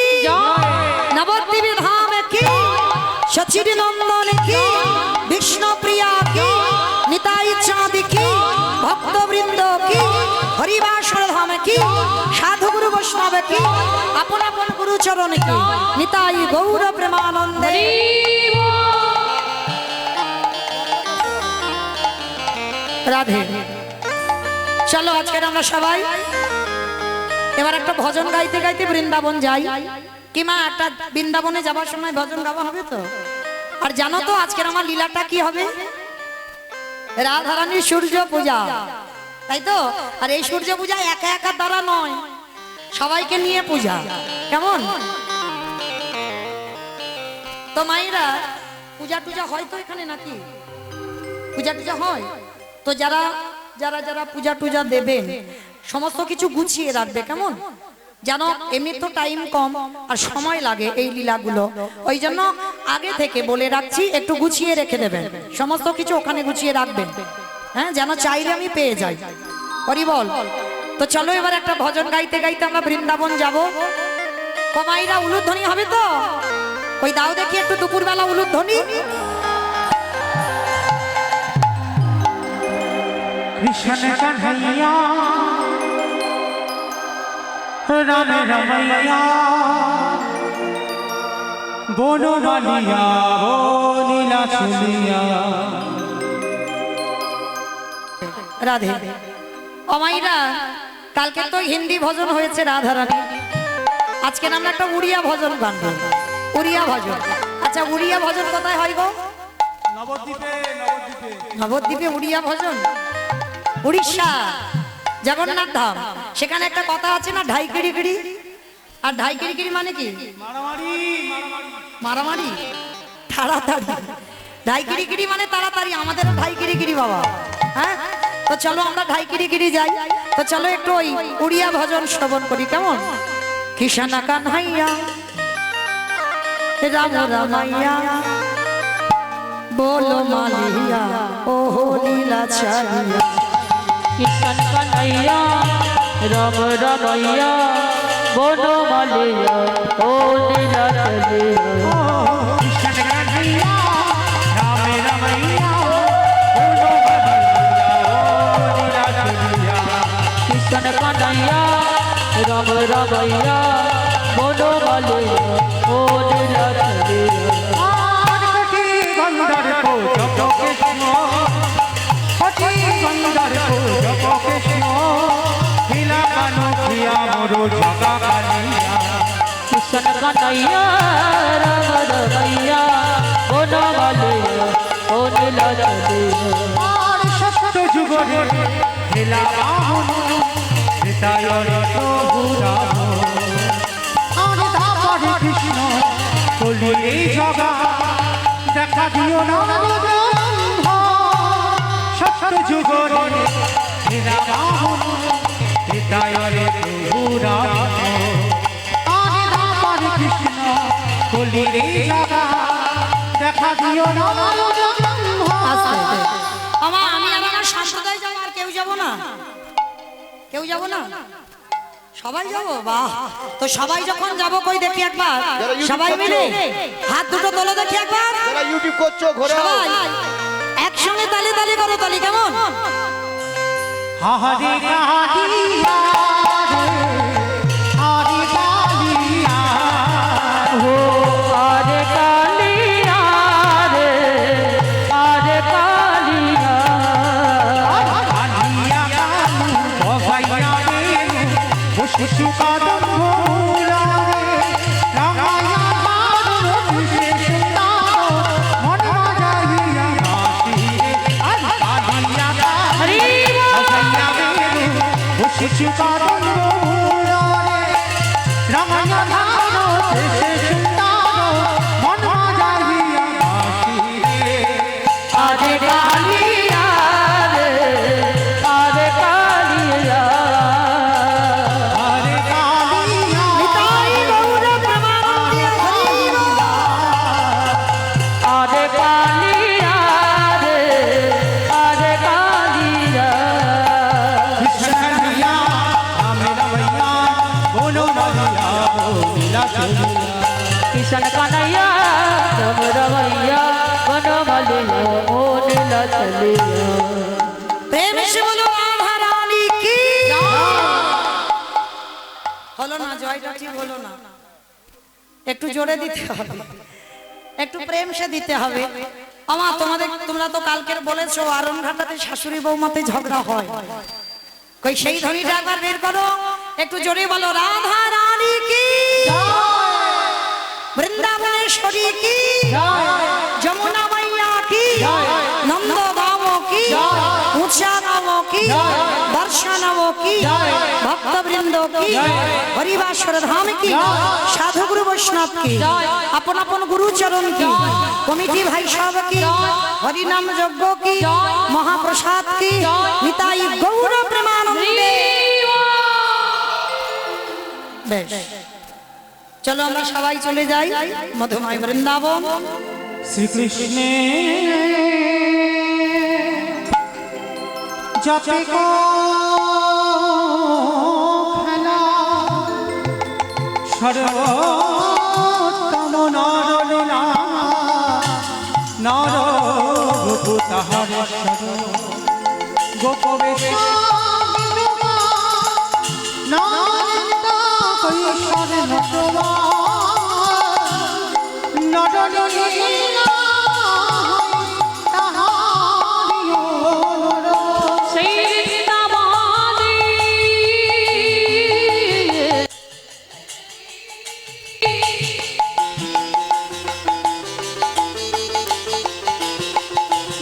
নবদ্বীপ ধাম কি, সচির নন্দন কি, বিষ্ণু প্রিয়া কি, নিতাই চাঁদ কি, ভক্তবৃন্দ কি, হরিবাসর ধাম কি, সাধু গুরু বৈষ্ণব কি, আপন আপন গুরু চরণ কি, নিতাই গৌর প্রেমানন্দে। রাধে। চলো আজকে আমরা সবাই এবার একটা ভজন গাইতে গাইতে বৃন্দাবন যাই। কি মা, একটা বৃন্দাবনে যাবার সময় ভজন গাওয়া হবে তো? আর জানো তো আজকের আমার লীলাটা কি হবে? রাধারানীর সূর্য পূজা, তাই তো? আর এই সূর্য পূজা একা একা দ্বারা নয়, সবাইকে নিয়ে পূজা। কেমন? তো মায়েরা, পূজা টুজা হয় তো এখানে নাকি? পূজা টুজা হয় তো? যারা যারা যারা পূজা টুজা দেবেন সমস্ত কিছু গুছিয়ে রাখবে, কেমন? জানো এমনি তো টাইম কম আর সময় লাগে এই লীলাগুলো, ওই জন্য আগে থেকে বলে রাখছি, একটু গুছিয়ে রেখে দেবেন, সমস্ত কিছু ওখানে গুছিয়ে রাখবেন, হ্যাঁ, যেন চাইলে আমি পেয়ে যাই। হরি বল। তো চলো এবার একটা ভজন গাইতে গাইতে আমরা বৃন্দাবন যাব। কমাইরা উলুধ্বনি হবে তো? ওই দাও দেখি একটু দুপুরবেলা উলুধ্বনি। কৃষ্ণ কন্হৈয়া রাম রমैया बोलो मालिया ओ लीला चलिया। রাধে। অমাইরা, কালকে তো হিন্দি ভজন হয়েছে রাধারানী, আজকে আমরা একটা উড়িয়া ভজন গানবো। উড়িয়া ভজন। আচ্ছা, উড়িয়া ভজন কোথায় হয় গো? নবদ্বীপে। নবদ্বীপে উড়িয়া ভজন? উড়িষ্যা জগন্নাথ ধাম, সেখানে একটা কথা আছে না, ঢাই কিড়ি কিড়ি। আর ঢাই কিড়ি কিড়ি মানে কি? মারামারি, তাড়াতাড়ি। ঢাই কিড়ি কিড়ি মানে তাড়াতাড়ি, আমাদের ঢাই কিড়ি কিড়ি বাবা। হ্যাঁ, তো চলো আমরা ঢাই কিড়ি কিড়ি যাই। তো চলো একটু ওই উড়িয়া ভজন শ্রবণ করি, কেমন? কৃষ্ণ কানহাইয়া রাম রামাইয়া बोलो मालिया ओ लीला चलिया। কৃষ্ণ কানাইয়া রাম রমैया बोलो मालिया ओ लीला चलिया। কৃষ্ণ কন্হৈয়া রাম রমैया बोलो मालिया ओ लीला चलिया। কৃষ্ণ কানাইয়া রাম রমैया बोलो मालिया ओ लीला चलिया। गंधर को जब कृष्ण জগা কালিয়া কৃষ্ণ কানাইয়া রাম রমैया বনমালিয়া ও নীলা চলিয়া সত্য যুগরে হেলা বাহন হৃদয়রে প্রভুরা আরে তাপরে কৃষ্ণ কলিয়ে জগা দেখা দিও না সত্য যুগরে হেলা বাহন হৃদয়রে প্রভুরা আরে তাপরে কৃষ্ণ কলিয়ে জগা দেখা দিও না আমি আমার সম্প্রদায় যাবো, আর কেউ যাব না? কেউ যাব না? সবাই যাব? বাহ! তো সবাই যখন যাব, কই দেখি একবার যারা YouTube সবাই মিলে হাত দুটো তোলো দেখি একবার। যারা ইউটিউব করছো ঘোরাও। সবাই একসঙ্গে তালি তালি করো, তালি কেমন? হরে কালিয়া হরে কালিয়া ও আরে কালিয়া রে আরে কালিয়া কালিয়া ভবাইয়া রে শিশু কাদম ভোলা রে রামায়া মারো বিশেষ মন বাজাইয়া বাসি কালিয়া হরি ভবাইয়া রে শিশু কাদম ভোলা রে রামায়া মারো বিশেষ মন বাজাইয়া বাসি আরে কালিয়া রে আরে কালিয়া হরে কালিয়া নিতাই গৌর প্রেমানন্দে হরি বল। আরে কালিয়া রে আরে কালিয়া কৃষ্ণনিয়া আমরা ভৈয়া বনো মালিয়া লীলা চলিয়া কিষণ কানাইয়া রাম রমैया বনমালিয়া ও নীলা চলিয়া প্রেম সে বলো রাধা রানী কি। হলো না, জয়টা ঠিক হলো না, একটু জোরে দিতে হবে, একটু প্রেম সে দিতে হবে। আমার তোমরা তো কালকের বলেছো আরন ঘাটাতে শাশুড়ি বৌমাতে ঝগড়া হয়, কই সেই ধ্বনিটা একবার বের করো, একটু জোরে বলো রাধা রানী কি, বৃন্দাবনেশ্বরী কি, যমুনা মাইয়া কি, নন্দ বাবু কি, উষা নব কি, বর্ষা নব কি, ভক্তবৃন্দ কি, হরিবাসর ধাম কি, সাধুগুরু বৈষ্ণব কি, আপন আপন গুরুচরণ কি, কমিটি ভাই সব কি, হরিনাম যজ্ঞ কি, মহাপ্রসাদ কি, নিতাই গৌর প্রেমানন্দে। বেশ, চলো আমরা সবাই চলে যাই মধুময় বৃন্দাবন। শ্রীকৃষ্ণে যাতে কো খেলা সর্বোত্তম নরলীলা নর গোপু তাহার গোপবেশ নন্দ কৈশোর নটবা নরলীলা তাহারিও নর সেই বৃন্দাবনে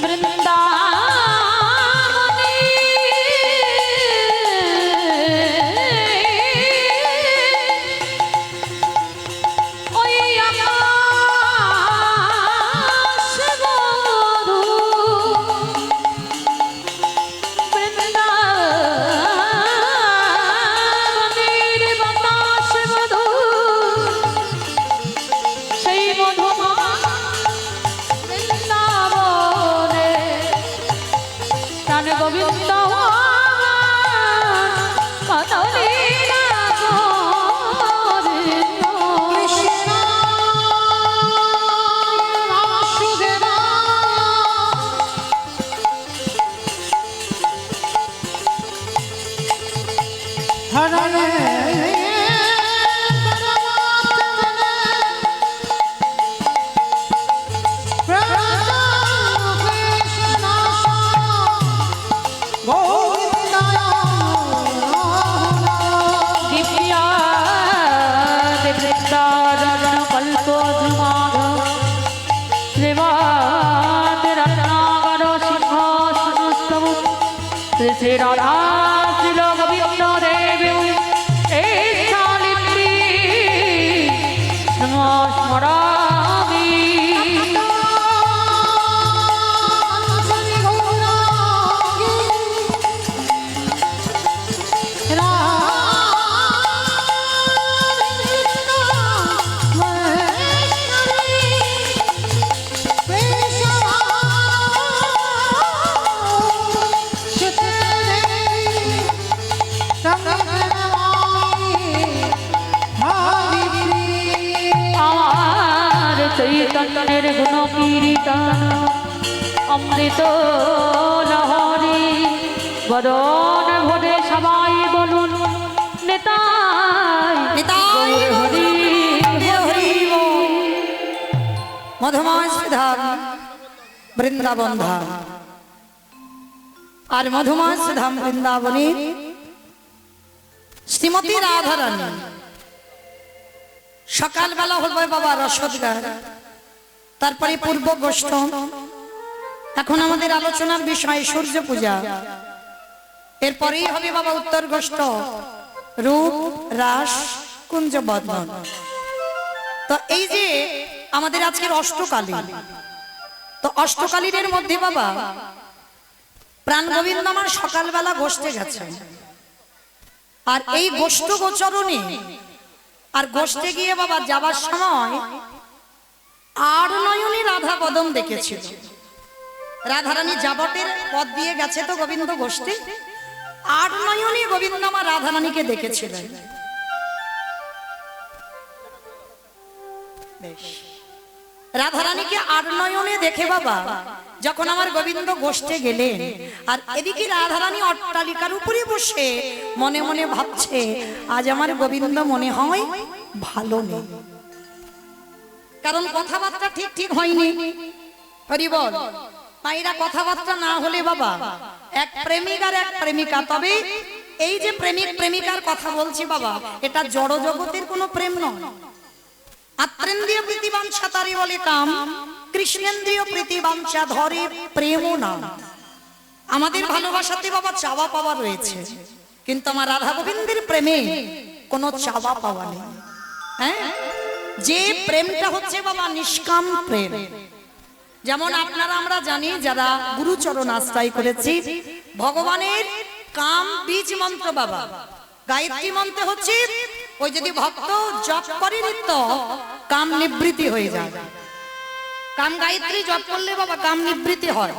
বৃন্দাবনে ওই আমার ভ্রমরামি আমার চৈতন্যের গুণ কীর্তন অমৃত লহরী বদন ভরে সবাই বলুন নেতাই নিতাই হরি হরি মধুময় ধাম বৃন্দাবন ধাম। আর মধুময় ধাম বৃন্দাবনী শ্রীমতী রাধারানী সকালবেলা হবে বাবা রসদগার, তারপরে পূর্ব গোষ্ঠ। এখন আমাদের আলোচনার বিষয় সূর্য পূজা, এরপরেই হবে বাবা উত্তর গোষ্ঠ, রূপ রাস কুঞ্জ বদন। তো এই যে আমাদের আজকের অষ্টকালী, তো অষ্টকালীর মধ্যে বাবা প্রাণ গোবিন্দ আমার সকালবেলা গোষ্ঠে গেছে। আর এই গোষ্ঠ গোচরণে আর গোষ্ঠে গিয়ে বাবা যাবার সময় আর নয়নী রাধা কদম দেখেছিল। রাধারানী যাবটের পথ দিয়ে গেছে তো গোবিন্দ গোষ্ঠী, আর নয়নী গোবিন্দ আমার রাধারানীকে দেখেছিলেন। রাধারানীকে আর নয়নে দেখে বাবা যখন আমার গোবিন্দ গোষ্ঠে গেলেন, আর এদিকে রাধারানী অট্টালিকার উপরে বসে মনে মনে ভাবছে আজ আমার গোবিন্দ মনে হয় ভালো নেই, কারণ কথাবার্তা ঠিক ঠিক হয়নি। হরি বল মায়েরা, কথাবার্তা না হলে বাবা এক প্রেমিক আর এক প্রেমিকা, তবে এই যে প্রেমিক প্রেমিকার কথা বলছি বাবা, এটা জড় জগতের কোনো প্রেম নয়। আত্রেন্দ্রিয় প্রীতিবাঞ্ছা তারি বলে কাম, কৃষ্ণেন্দ্রিয় প্রীতিবাঞ্ছা ধরে প্রেম না। আমাদের ভালোবাসাতে বাবা চাওয়া পাওয়া রয়েছে, কিন্তু আমার রাধা গোবিন্দের প্রেমে কোনো চাওয়া পাওয়া নেই। হ্যাঁ, যে প্রেমটা হচ্ছে বাবা নিষ্কাম প্রেম। যেমন আপনারা আমরা জানি যারা গুরুচরণ আশ্রয় করেছি, ভগবানের কাম বীজ মন্ত্র বাবা গায়ত্রী মন্ত্র হচ্ছে ওই যদি ভক্ত জপ করে নিত্য কাম নিবৃত্তি হয়ে যায়। কাম গায়ত্রী জপ করলে বাবা কাম নিবৃত্তি হয়।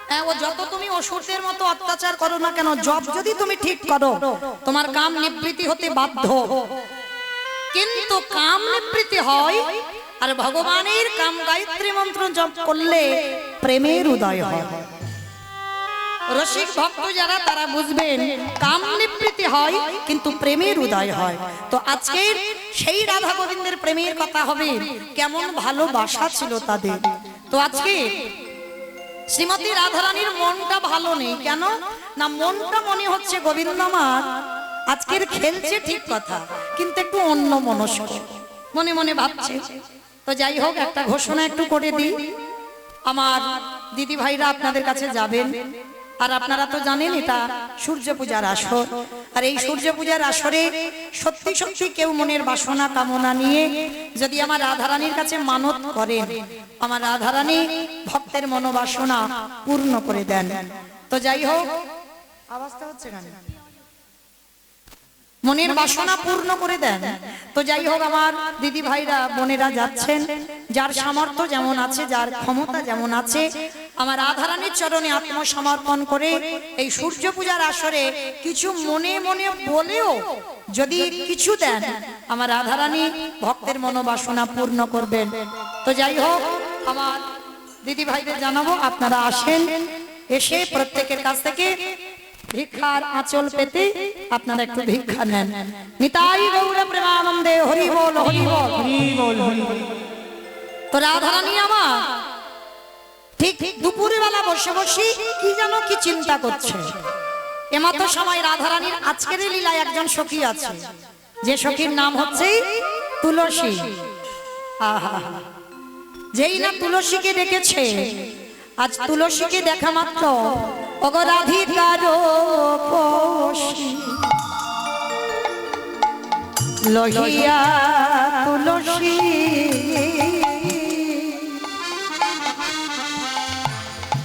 হ্যাঁ, ও যত তুমি অসুরের মতো অত্যাচার করো না কেন, জপ যদি তুমি ঠিক করো তোমার কাম নিবৃত্তি হতে বাধ্য। কিন্তু কাম নিবৃত্তি হয় আর ভগবানের কাম গায়ত্রী মন্ত্র জপ করলে প্রেমের উদয় হয়। রসিক ভক্ত যারা তারা বুঝবেন কাম নিবৃত্তি হয় কিন্তু প্রেমের উদয় হয়। তো আজকের সেই রাধা গোবিন্দের প্রেমের কথা হবে, কেমন ভালোবাসা ছিল তাদের। তো আজকে শ্রীমতী রাধারানীর মনটা ভালো নেই কেন না, মনটা মনে হচ্ছে গোবিন্দ আমার আজকের খেলছে ঠিক কথা, কিন্তু একটু অন্য মনস্ক মনে মনে ভাবছে। তো যাই হোক, একটা ঘোষণা একটু করে দিই। আমার দিদি ভাইরা আপনাদের কাছে যাবেন, আর আপনারা তো জানেন এটা সূর্য পূজার আসর। আর এই সূর্য পূজার আসরে সত্যি সত্যি কেউ মনের বাসনা কামনা নিয়ে যদি আমার রাধারানীর কাছে মানত করেন, আমার রাধারানী ভক্তের মনোবাসনা পূর্ণ করে দেন। তো যাই হোক, আওয়াজটা হচ্ছে কেন? মনের বাসনা পূর্ণ করে দেন। তো যাই হোক, আমার দিদি ভাইরা বোনেরা যাচ্ছেন, যার সামর্থ্য যেমন আছে, যার ক্ষমতা যেমন আছে, আমার রাধারানীর চরণে আত্মসমর্পণ করে এই সূর্য পূজার আসরে কিছু মনে মনে বলেও যদি কিছু দেন, আমার রাধারানী ভক্তের মনোবাসনা পূর্ণ করবেন। তো যাই হোক, আমার দিদি ভাইদের জানাবো আপনারা আসেন, এসে প্রত্যেকের কাছ থেকে ভিক্ষার আঁচল পেতে আপনারা একটু ভিক্ষা নেন। নিতাই গৌর প্রেমানন্দে হরি বল হরি বল হরি বল হরি বল। তো রাধারানী আমার ঠিক দুপুরে বেলা বসে বসে কি যেন কি চিন্তা করছে। এমতো সময় রাধারানীর আজকের লীলায় একজন সখী আছে, যে সখীর নাম হচ্ছে তুলসী। আহা, যেই না তুলসীকে ডেকেছে, আজ তুলসীকে দেখা মাত্র অগরাধিকার লহিয়া তুলসী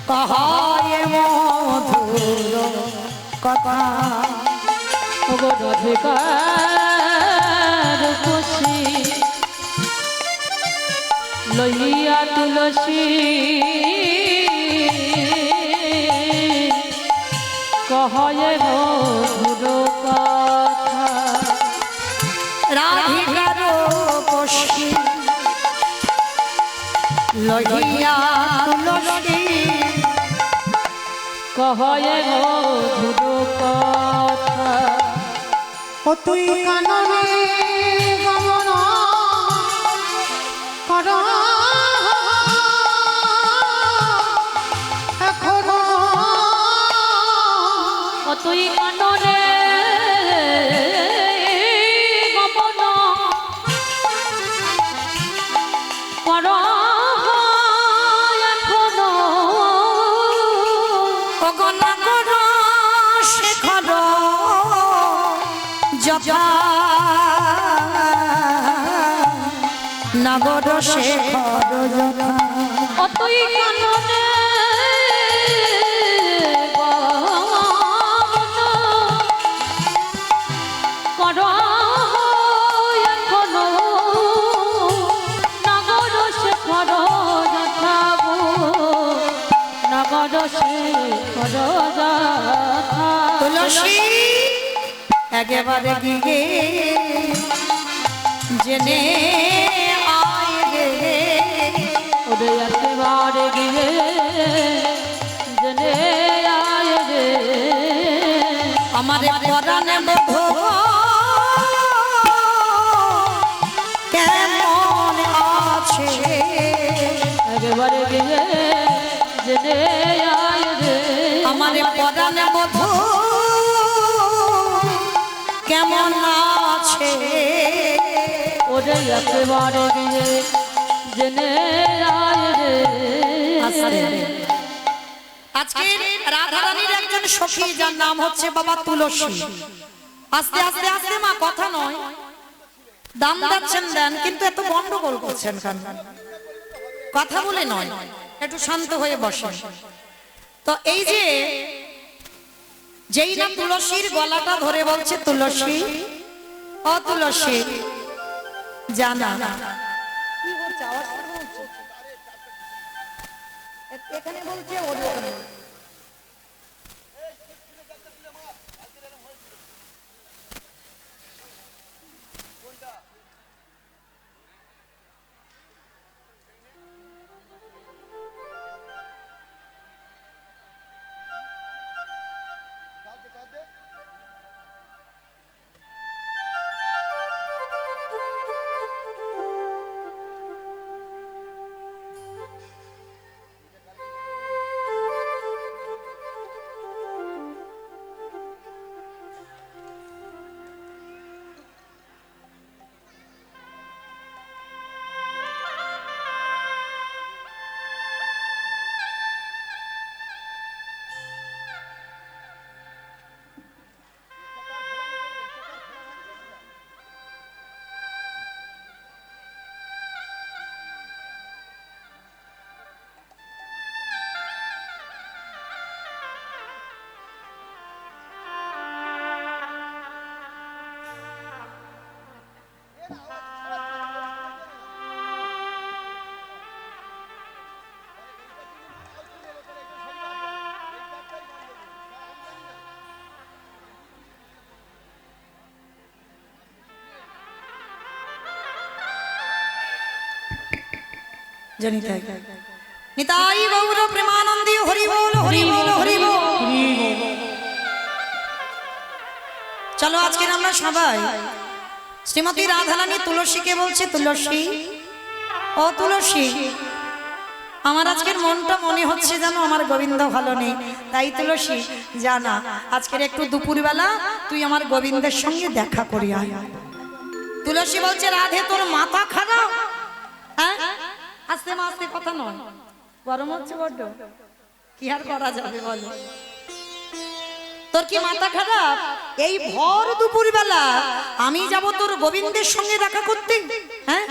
কহায় মধুর কথা ওগো রাধিকার খুশি লইয়া তুলসী কহয়ে মধুর কথা রাধিকার বসি লইয়া তুলসী কহয়ে মধুর কথা ও তুই কাননে গমন কর এখনো ও তুই কাননে গমন কর এখনো অগনাগর শেখর যথা নগর শেখর যথা ও তুই কাননে গমন কর এখনো নগর শেখর যথা নগর শেখর যথা তুলসী একেবারে গিয়ে জেনে আয় গে ওরে একেবারে গিয়ে জেনে আয় রে আমারে পরাণে মধু কেমন আছে একেবারে গিয়ে জেনে আয় রে আমারে পরাণে মধু কেমন আছে ওরে একেবারে গিয়ে জেনে আয় রে আজকে রাধারানীর একজন সখী যার নাম হচ্ছে বাবা তুলসী আস্তে আস্তে আস্তে মা কথা নয় দাম দিচ্ছেন দেন কিন্তু এত গন্ডগোল করছেন কেন কথা বলে নয় একটু শান্ত হয়ে বসেন তো এই যে যেই না তুলসীর গলাটা ধরে বলছে তুলসী ও তুলসী জানা এখানে বলছে জনিতাই নিতাই গৌর প্রেমানন্দী হরি বল হরি বল হরি বল। চলো আজকে আমরা সবাই শ্রীমতী রাধারানী তুলসীকে বলছে তুলসী ও তুলসী আমার আজকের মনটা মনে হচ্ছে যেন আমার গোবিন্দ ভালো নেই তাই তুলসী জানা আজকের একটু দুপুরবেলা তুই আমার গোবিন্দের সঙ্গে দেখা করি আয়। তুলসী বলছে রাধে তোর মাথা খারাপ হ্যাঁ আস্তে মা আস্তে কথা নয় গরম হচ্ছে বড্ড কি আর করা যাবে বলো তোর কি মাথা খারাপ এই ভর দুপুর বেলা আমি যাব তোর গোবিন্দের সঙ্গে দেখা করতে হ্যাঁ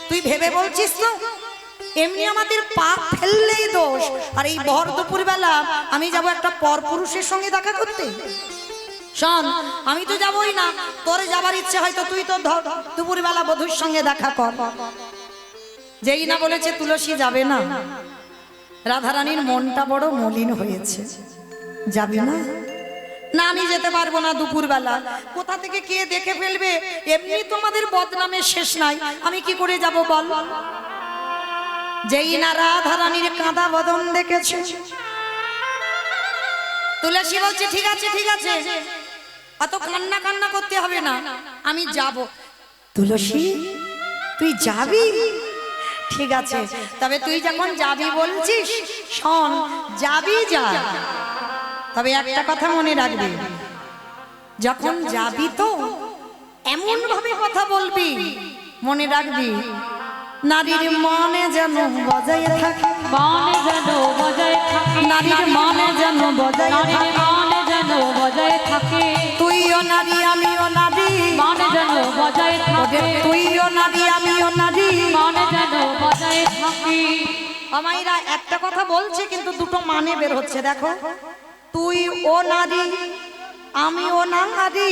তুই ভেবে বলছিস তো এমনি আমাদের পা ফেললেই দোষ। আর এই ভর দুপুর বেলা আমি যাব একটা পরপুরুষের সঙ্গে দেখা করতে? শোন, আমি তো যাবই না, তোর যাবার ইচ্ছে হয়তো তুই তো দুপুর বেলা বধূর সঙ্গে দেখা কর। যেই না বলেছে তুলসী যাবে না, রাধারানীর মনটা বড় মলিন হয়েছে। যাবি না? না, আমি যেতে পারবো না দুপুর বেলা। কোথা থেকে কে দেখে ফেলবে? এমনি তোমাদের বদনামের শেষ নাই, আমি কি করে যাব বল? যেই না রাধারানীর কাঁদা বদন দেখেছে, তুলসী বলছে ঠিক আছে ঠিক আছে, অত কান্না কান্না করতে হবে না, আমি যাব। তুলসী তুই যাবি? ঠিক আছে, তবে তুই যখন যাবি বলছিস, শোন, যাবি যা, তবে একটা কথা মনে রাখবি, যখন যাবি তো এমন ভাবে কথা বলবি, মনে রাখবি নারীর মনে যেন বজায় থাকে, মানে যেন বজায় থাকে, নারীর মনে যেন বজায় নারীর থাকে। মানে যেন বজায় থাকে, তুইও নারী আমিও নারী, মানে যেন বজায় থাকে, তুইও নারী আমিও নারী। মানে যেন বজায় থাকে। আমাইরা একটা কথা বলছে কিন্তু দুটো মানে বের হচ্ছে, দেখো। তুই ও নারী আমি ও নারী,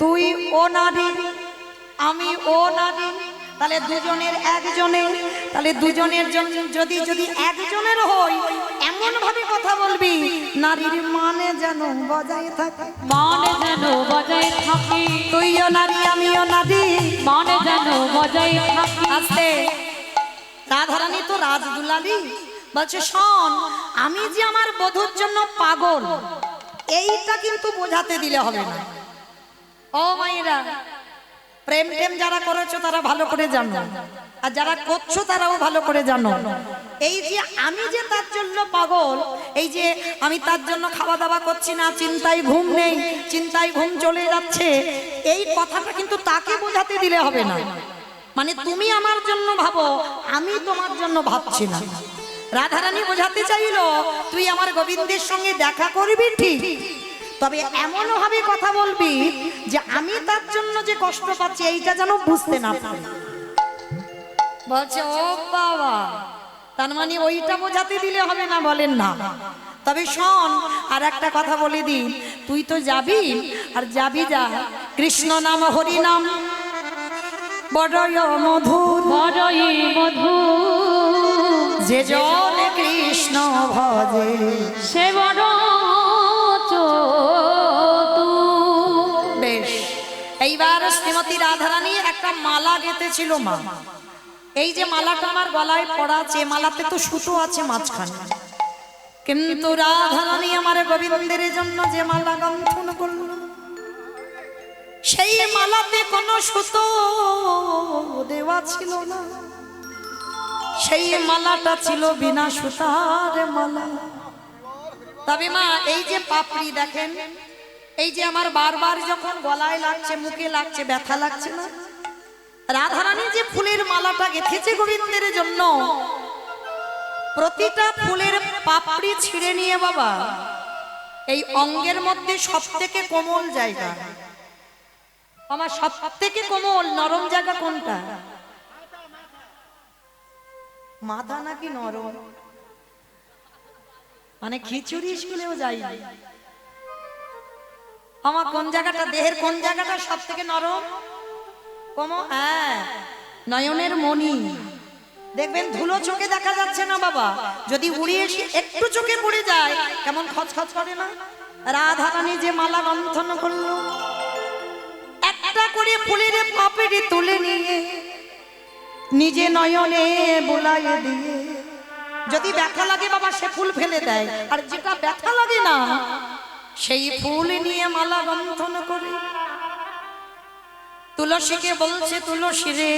তুই ও নারী আমি ও নারী, তাহলে দুজনের একজনের, তাহলে দুজনের জন্য যদি যদি একজনের হই এমন ভাবে কথা বলবি নারীর মানে যেন বজায় থাকে, মানে যেন বজায় থাকে, তুইও নারী আমিও নারী। মানে যেন বজায় থাকে। আস্তে, রাধারানী তো রাজদুলালি, বলছে শোন, আমি যে আমার বধূর জন্য পাগল এইটা কিন্তু বোঝাতে দিলে হবে না। ও মায়েরা, প্রেম টেম যারা করেছো তারা ভালো করে জানো, আর যারা করছো তারাও ভালো করে জানো, এই যে আমি যে তার জন্য পাগল, এই যে আমি তার জন্য খাওয়া দাওয়া করছি না, চিন্তায় ঘুম নেই, চিন্তায় ঘুম চলে যাচ্ছে, এই কথাটা কিন্তু তাকে বোঝাতে দিলে হবে না। মানে তুমি আমার জন্য ভাবো, আমি তোমার জন্য ভাবছি না। রাধারানী বোঝাতে চাইলো তুই আমার গোবিন্দের সঙ্গে দেখা করবি ঠিক, তবে এমন ভাবে কথা বলবি যে আমি তার জন্য যে কষ্ট পাচ্ছি এইটা যেন বুঝতে না পারে। বলছে ও বাবা, তার মানে ওইটা বোঝাতে দিলে হবে না? বলেন না। তবে শোন, আর একটা কথা বলে দি, তুই তো যাবি, আর যাবি যা, কৃষ্ণ নাম হরি নাম বড়ই মধুর, বড়ই মধুর, যে জন কৃষ্ণ ভজে সে বড় চতুর। বেশ, এইবার শ্রীমতী রাধারানী একটা মালা গেঁথেছিল মা। এই যে মালাটা আমার গলায় পড়া আছে, মালাতে তো সুতো আছে মাঝখানে, কিন্তু রাধারানী আমার গোবিন্দের জন্য যে মালা গন্থন করল, সেই মালাতে কোনো সুতো দেওয়া ছিল না, সেই মালাটা ছিল বিনা সুতার মালা। তবে মা, এই যে পাপড়ি দেখেন, এই যে আমার বারবার যখন গলায় লাগছে, মুখে লাগছে, ব্যথা লাগছে না, রাধারানী যে ফুলের মালাটা গেঁথেছে গোবিন্দের জন্য, প্রতিটা ফুলের পাপড়ি ছিঁড়ে নিয়ে বাবা এই অঙ্গের মধ্যে সব থেকে কোমল জায়গা, আমার সব থেকে কোমল নরম জায়গা কোনটা? মাথা নাকি নরম? মানে খিচুড়ি স্কুলেও যাই, আমার কোন জায়গাটা, দেহের কোন জায়গাটা সব থেকে নরম কোমল? হ্যাঁ, নয়নের মণি। দেখবেন ধুলো চোখে দেখা যাচ্ছে না বাবা, যদি উড়িয়ে এসে একটু চোখে পড়ে যায় কেমন খচখচ করে না? রাধারানী যে মালা গন্থন করলো, একটা করে ফুলের পাপড়ি তুলে নিয়ে নিজে নয়নে বোলাইয়ে দিয়ে, যদি ব্যথা লাগে বাবা সে ফুল ফেলে দেয়, আর যেটা ব্যথা লাগে না সেই ফুল নিয়ে মালা গন্থন করে তুলসীকে বলছে, তুলসী রে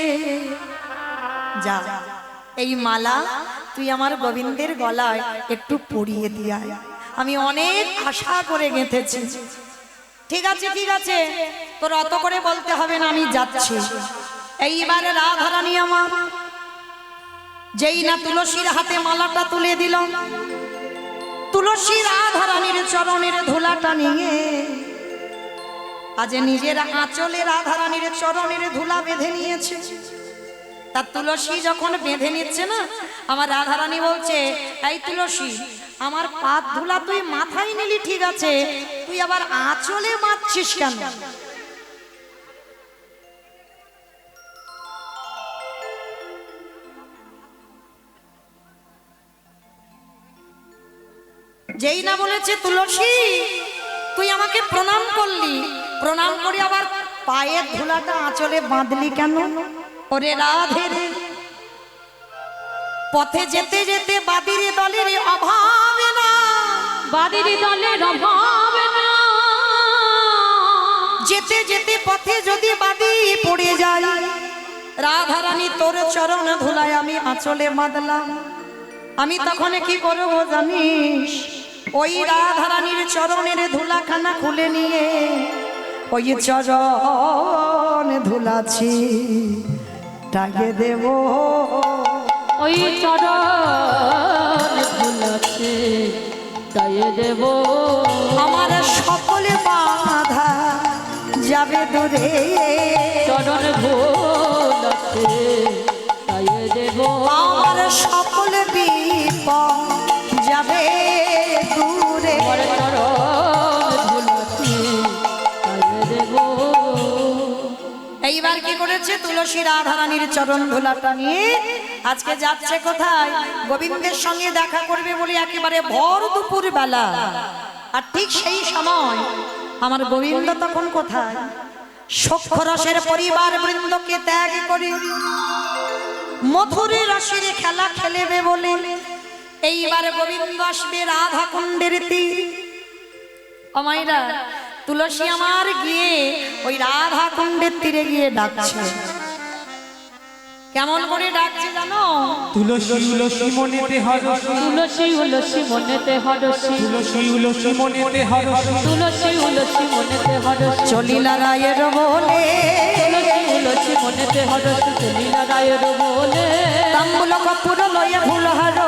যা, এই মালা তুই আমার গোবিন্দের গলায় একটু পরিয়ে দিয়া, আমি অনেক আশা করে গেঁথেছি। ঠিক আছে ঠিক আছে, তোর অত করে বলতে হবে না, আমি যাচ্ছি। এইবারে রাধারানী আমার যেই না তুলসীর হাতে মালাটা তুলে দিল, তুলসী রাধারানীর চরণের ধুলাটা নিয়ে আজ নিজের আঁচলে রাধারানীর চরণের ধুলা বেঁধে নিয়েছে। তা তুলসী যখন বেঁধে নিচ্ছে না, আমার রাধারানী বলছে, এই তুলসী, আমার পাত ধুলা তুই মাথায় নিলি ঠিক আছে, তুই আবার আঁচলে বাঁধছিস কেন? যেই না বলেছে তুলসী তুই আমাকে প্রণাম করলি, প্রণাম করে আবার পায়ের ধুলাটা আঁচলে বাঁধলি কেন? ওরে রাধে রে, পথে যেতে যেতে বাদির দলের অভাব না, বাদির দলের অভাব না, যেতে যেতে পথে যদি বাদি পড়ে যায়, রাধারানী তোর চরণ ধুলায় আমি আঁচলে বাঁধলাম, আমি তখন কি করব জানিস? ওই রাধারানীর চরণের ধুলাখানা খুলে নিয়ে ওই চরণ ধুলাছি টাকে দেব, ওই চরণ ভুলাছে তাই দেব, আমার সকলে বাধা যাবে দূরে, চরণ ভুলাছে তাই দেব, আমার সকল বিপদ যাবে দূরে। আমার চরণ ভুলাছে তাই দেব। এইবার কি করেছে তুলসী রাধারানীর চরণ ধুলাটা নিয়ে আজকে যাচ্ছে কোথায়? গোবিন্দের সঙ্গে দেখা করবে বলে একেবারে ভর দুপুর বেলা। আর ঠিক সেই সময় আমার গোবিন্দ তখন কোথায়? সখ্যরসের পরিবার বৃন্দকে ত্যাগ করে মধুর রসের খেলা খেলেবে বলে এইবার গোবিন্দ আসবে রাধা কুণ্ডের তীর। অমাইরা, তুলসী আমার গিয়ে ওই রাধা কুণ্ডের তীরে গিয়ে ডাকছে। কেমন করে ডাকছে জানো? তুলসী উলসী মনেতে হরসী, তুলসী উলসী মনেতে হরসী, তুলসী উলসী মনেতে হরসী, তুলসী উলসী মনেতে হরসী, চলিলা রায়ের বলে তুলসী উলসী মনেতে হরসী, চলিলা রায়ের বলে, তাম্বুল কপুর লয়ে ফুলহার,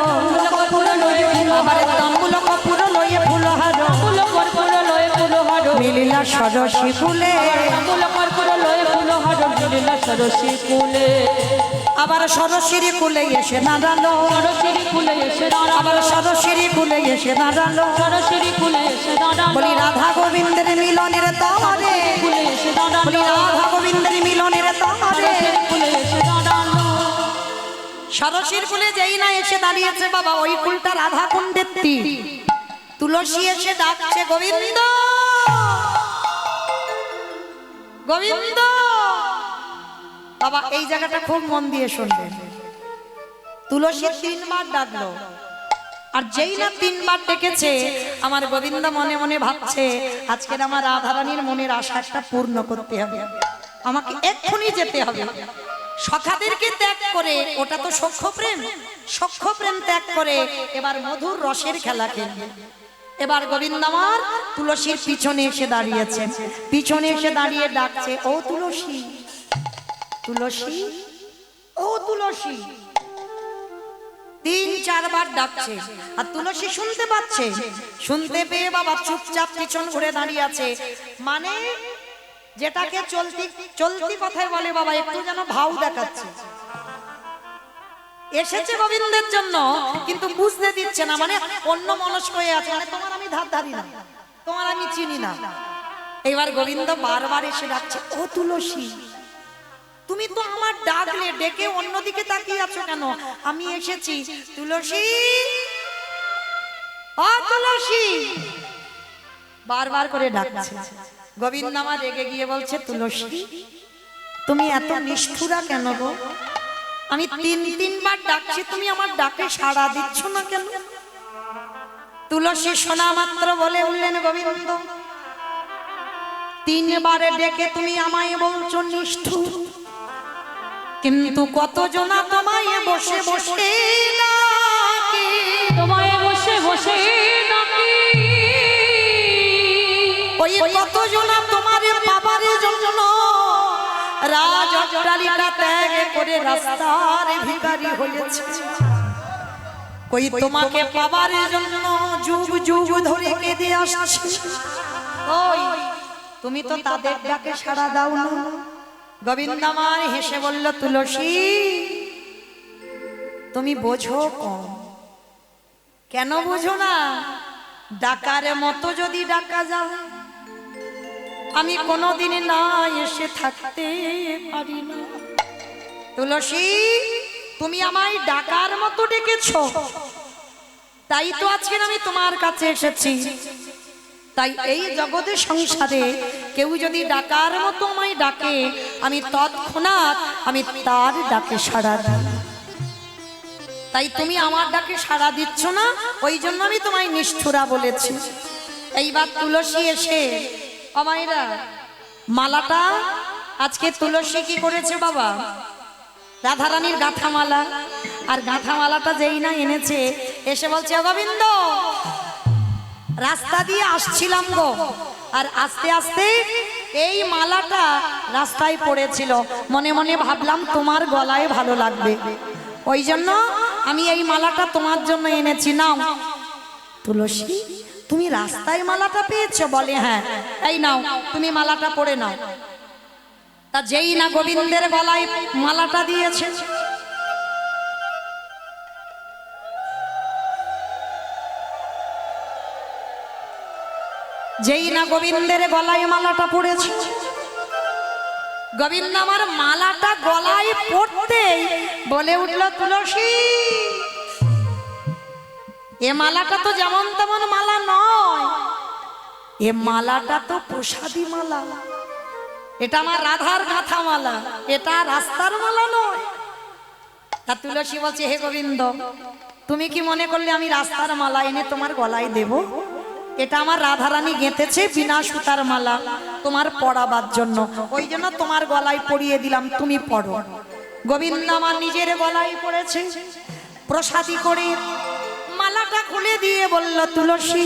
কপুর লয়ে আমার তাম্বুল কপুর লয়ে ফুলহার, ফুল কর্পূর লয়ে ফুলহার, মিলিলা সরসী ফুলে, ফুল কর্পূর লয়ে ফুলহার, মিলিলা সরসী ফুলে, আবার সরসীর কুলে এসে দাঁড়ালো, সরসী ফুলে এসে আবার দাঁড়ালো, সরসীর কুলে এসে দাঁড়ালো। সরসী ফুলে এসে দাঁড়ালো, বলি রাধা গোবিন্দের মিলনের তরে, ফুলে এসে দাঁড়ালো, বলি রাধা গোবিন্দের মিলনের তরে। ফুলে এসে দাঁড়ালো, সরসীর কুলে যেই না এসে দাঁড়িয়েছে বাবা, ওই কুলটা রাধা কুণ্ডের তীর। তুলসী এসে ডাকছে, গোবিন্দ গোবিন্দ। বাবা এই জায়গাটা খুব মন দিয়ে শুনবেন। তুলসী 3 বার ডাকলো, আর যেই না 3 বার ডেকেছে আমার গোবিন্দ মনে মনে ভাবছে, আজকের আমার রাধারানীর মনের আশাটা পূর্ণ করতে হবে, আমাকে এক্ষুনি যেতে হবে। সখাদেরকে ত্যাগ করে, ওটা তো সখ্য প্রেম, সখ্য প্রেম ত্যাগ করে এবার মধুর রসের খেলা খেলবে। এবার গোবিন্দ আমার তুলসীর পিছনে এসে দাঁড়িয়েছে, পিছনে এসে দাঁড়িয়ে ডাকছে, ও তুলসী, তুলসী, ও তুলসী। 3-4 বার ডাকছে, আর তুলসী শুনতে পাচ্ছে। শুনতে পেয়ে বাবা চুপচাপ পিছন ঘুরে দাঁড়িয়ে আছে। মানে যেটাকে চলতি চলতি কথায় বলে বাবা, একটু যেন ভাও দেখাচ্ছে। এসেছে গোবিন্দের জন্য কিন্তু বুঝতে দিচ্ছে না, মানে অন্য মনস্ক হয়ে আছে, মানে তোমার আমি ধার ধারি না, তোমার আমি চিনি না। এবার গোবিন্দ বারবার এসে ডাকছে, ও তুলসী, তুমি তো আমার ডাকলে, ডেকে অন্যদিকে তাকিয়ে আছো কেন? আমি এসেছি। তুলসী, ও তুলসী, বারবার করে ডাকছে। গোবিন্দ আমার রেগে গিয়ে বলছে, তুলসী তুমি এত নিষ্ঠুরা কেন গো? আমি 3 বার ডাকছি, তুমি আমার ডাকে সাড়া দিচ্ছ না কেন? তুলসী শোনা মাত্র বলে উঠলেন, গোবিন্দ 3 বারে ডেকে তুমি আমায় বলছো নিষ্ঠুর, কিন্তু কতজনা তোমায় বসে বসে ডাকে, তোমায় বসে বসে ডাকি, ওই কতজনা তোমার বাবার জন্য রাজ অট্টালিকা ত্যাগ করে রাস্তার ভিখারি হয়েছে। কই তোমাকে পাবার জন্য যুগ যুগ ধরে কেঁদে আসছে, ওই তুমি তো তাদের ডাকে সাড়া দাও না। গোবিন্দ আমার হেসে বলল, তুলসী তুমি বোঝো কম। কেন বোঝো না? ডাকার মতো যদি ডাকা যায়, আমি কোনোদিন না এসে থাকতে পারি না। তুলসী, তুমি আমায় ডাকার মতো ডেকেছো, তাই তো আজকে আমি তোমার কাছে এসেছি। তাই এই জগতে সংসারে কেউ যদি ডাকার মতো আমায় ডাকে, আমি তৎক্ষণাৎ আমি তার ডাকে সাড়া দিই। তাই তুমি আমার ডাকে সাড়া দিচ্ছ না, ওই জন্য আমি তোমায় নিষ্ঠুরা বলেছি। এইবার তুলসী এসে আমায়রা মালাটা, আজকে তুলসী কি করেছে বাবা? রাধারানীর গাঁথা মালা, আর গাঁথা মালাটা যেই না এনেছে, এসে বলছে গোবিন্দ, রাস্তা দিয়ে আসছিলাম গো, আর আস্তে আস্তে এই মালাটা রাস্তায় পড়েছিল, মনে মনে ভাবলাম তোমার গলায় ভালো লাগবে, ওই জন্য আমি এই মালাটা তোমার জন্য এনেছি, নাও। তুলসী, তুমি রাস্তায় মালাটা পেয়েছো? বলে হ্যাঁ। এই নাও, তুমি মালাটা পরে নাও। তা যেই না গোবিন্দের গলায় মালাটা দিয়েছে, যেই না গোবিন্দের গলায় মালাটা পড়েছে, গোবিন্দ আমার মালাটা গলায় পড়তেই বলে উঠল, তুলসী, এ মালাটা তো যেমন তেমন মালা নয়, এ মালাটা তো প্রসাদী মালা, এটা আমার রাধার গাঁথা মালা, এটা রাস্তার মালা নয়। তা তুলসী বলছে, হে গোবিন্দ, তুমি কি মনে করলে আমি রাস্তার মালা এনে তোমার গলায় দেব? এটা আমার রাধারানী গেঁথেছে বিনা সুতার মালা তোমার পরাবার জন্য, ওই জন্য তোমার গলায় পরিয়ে দিলাম, তুমি পড়ো। গোবিন্দ আমার নিজের গলায় পড়েছে, প্রসাদী করে মালাটা খুলে দিয়ে বলল, তুলসী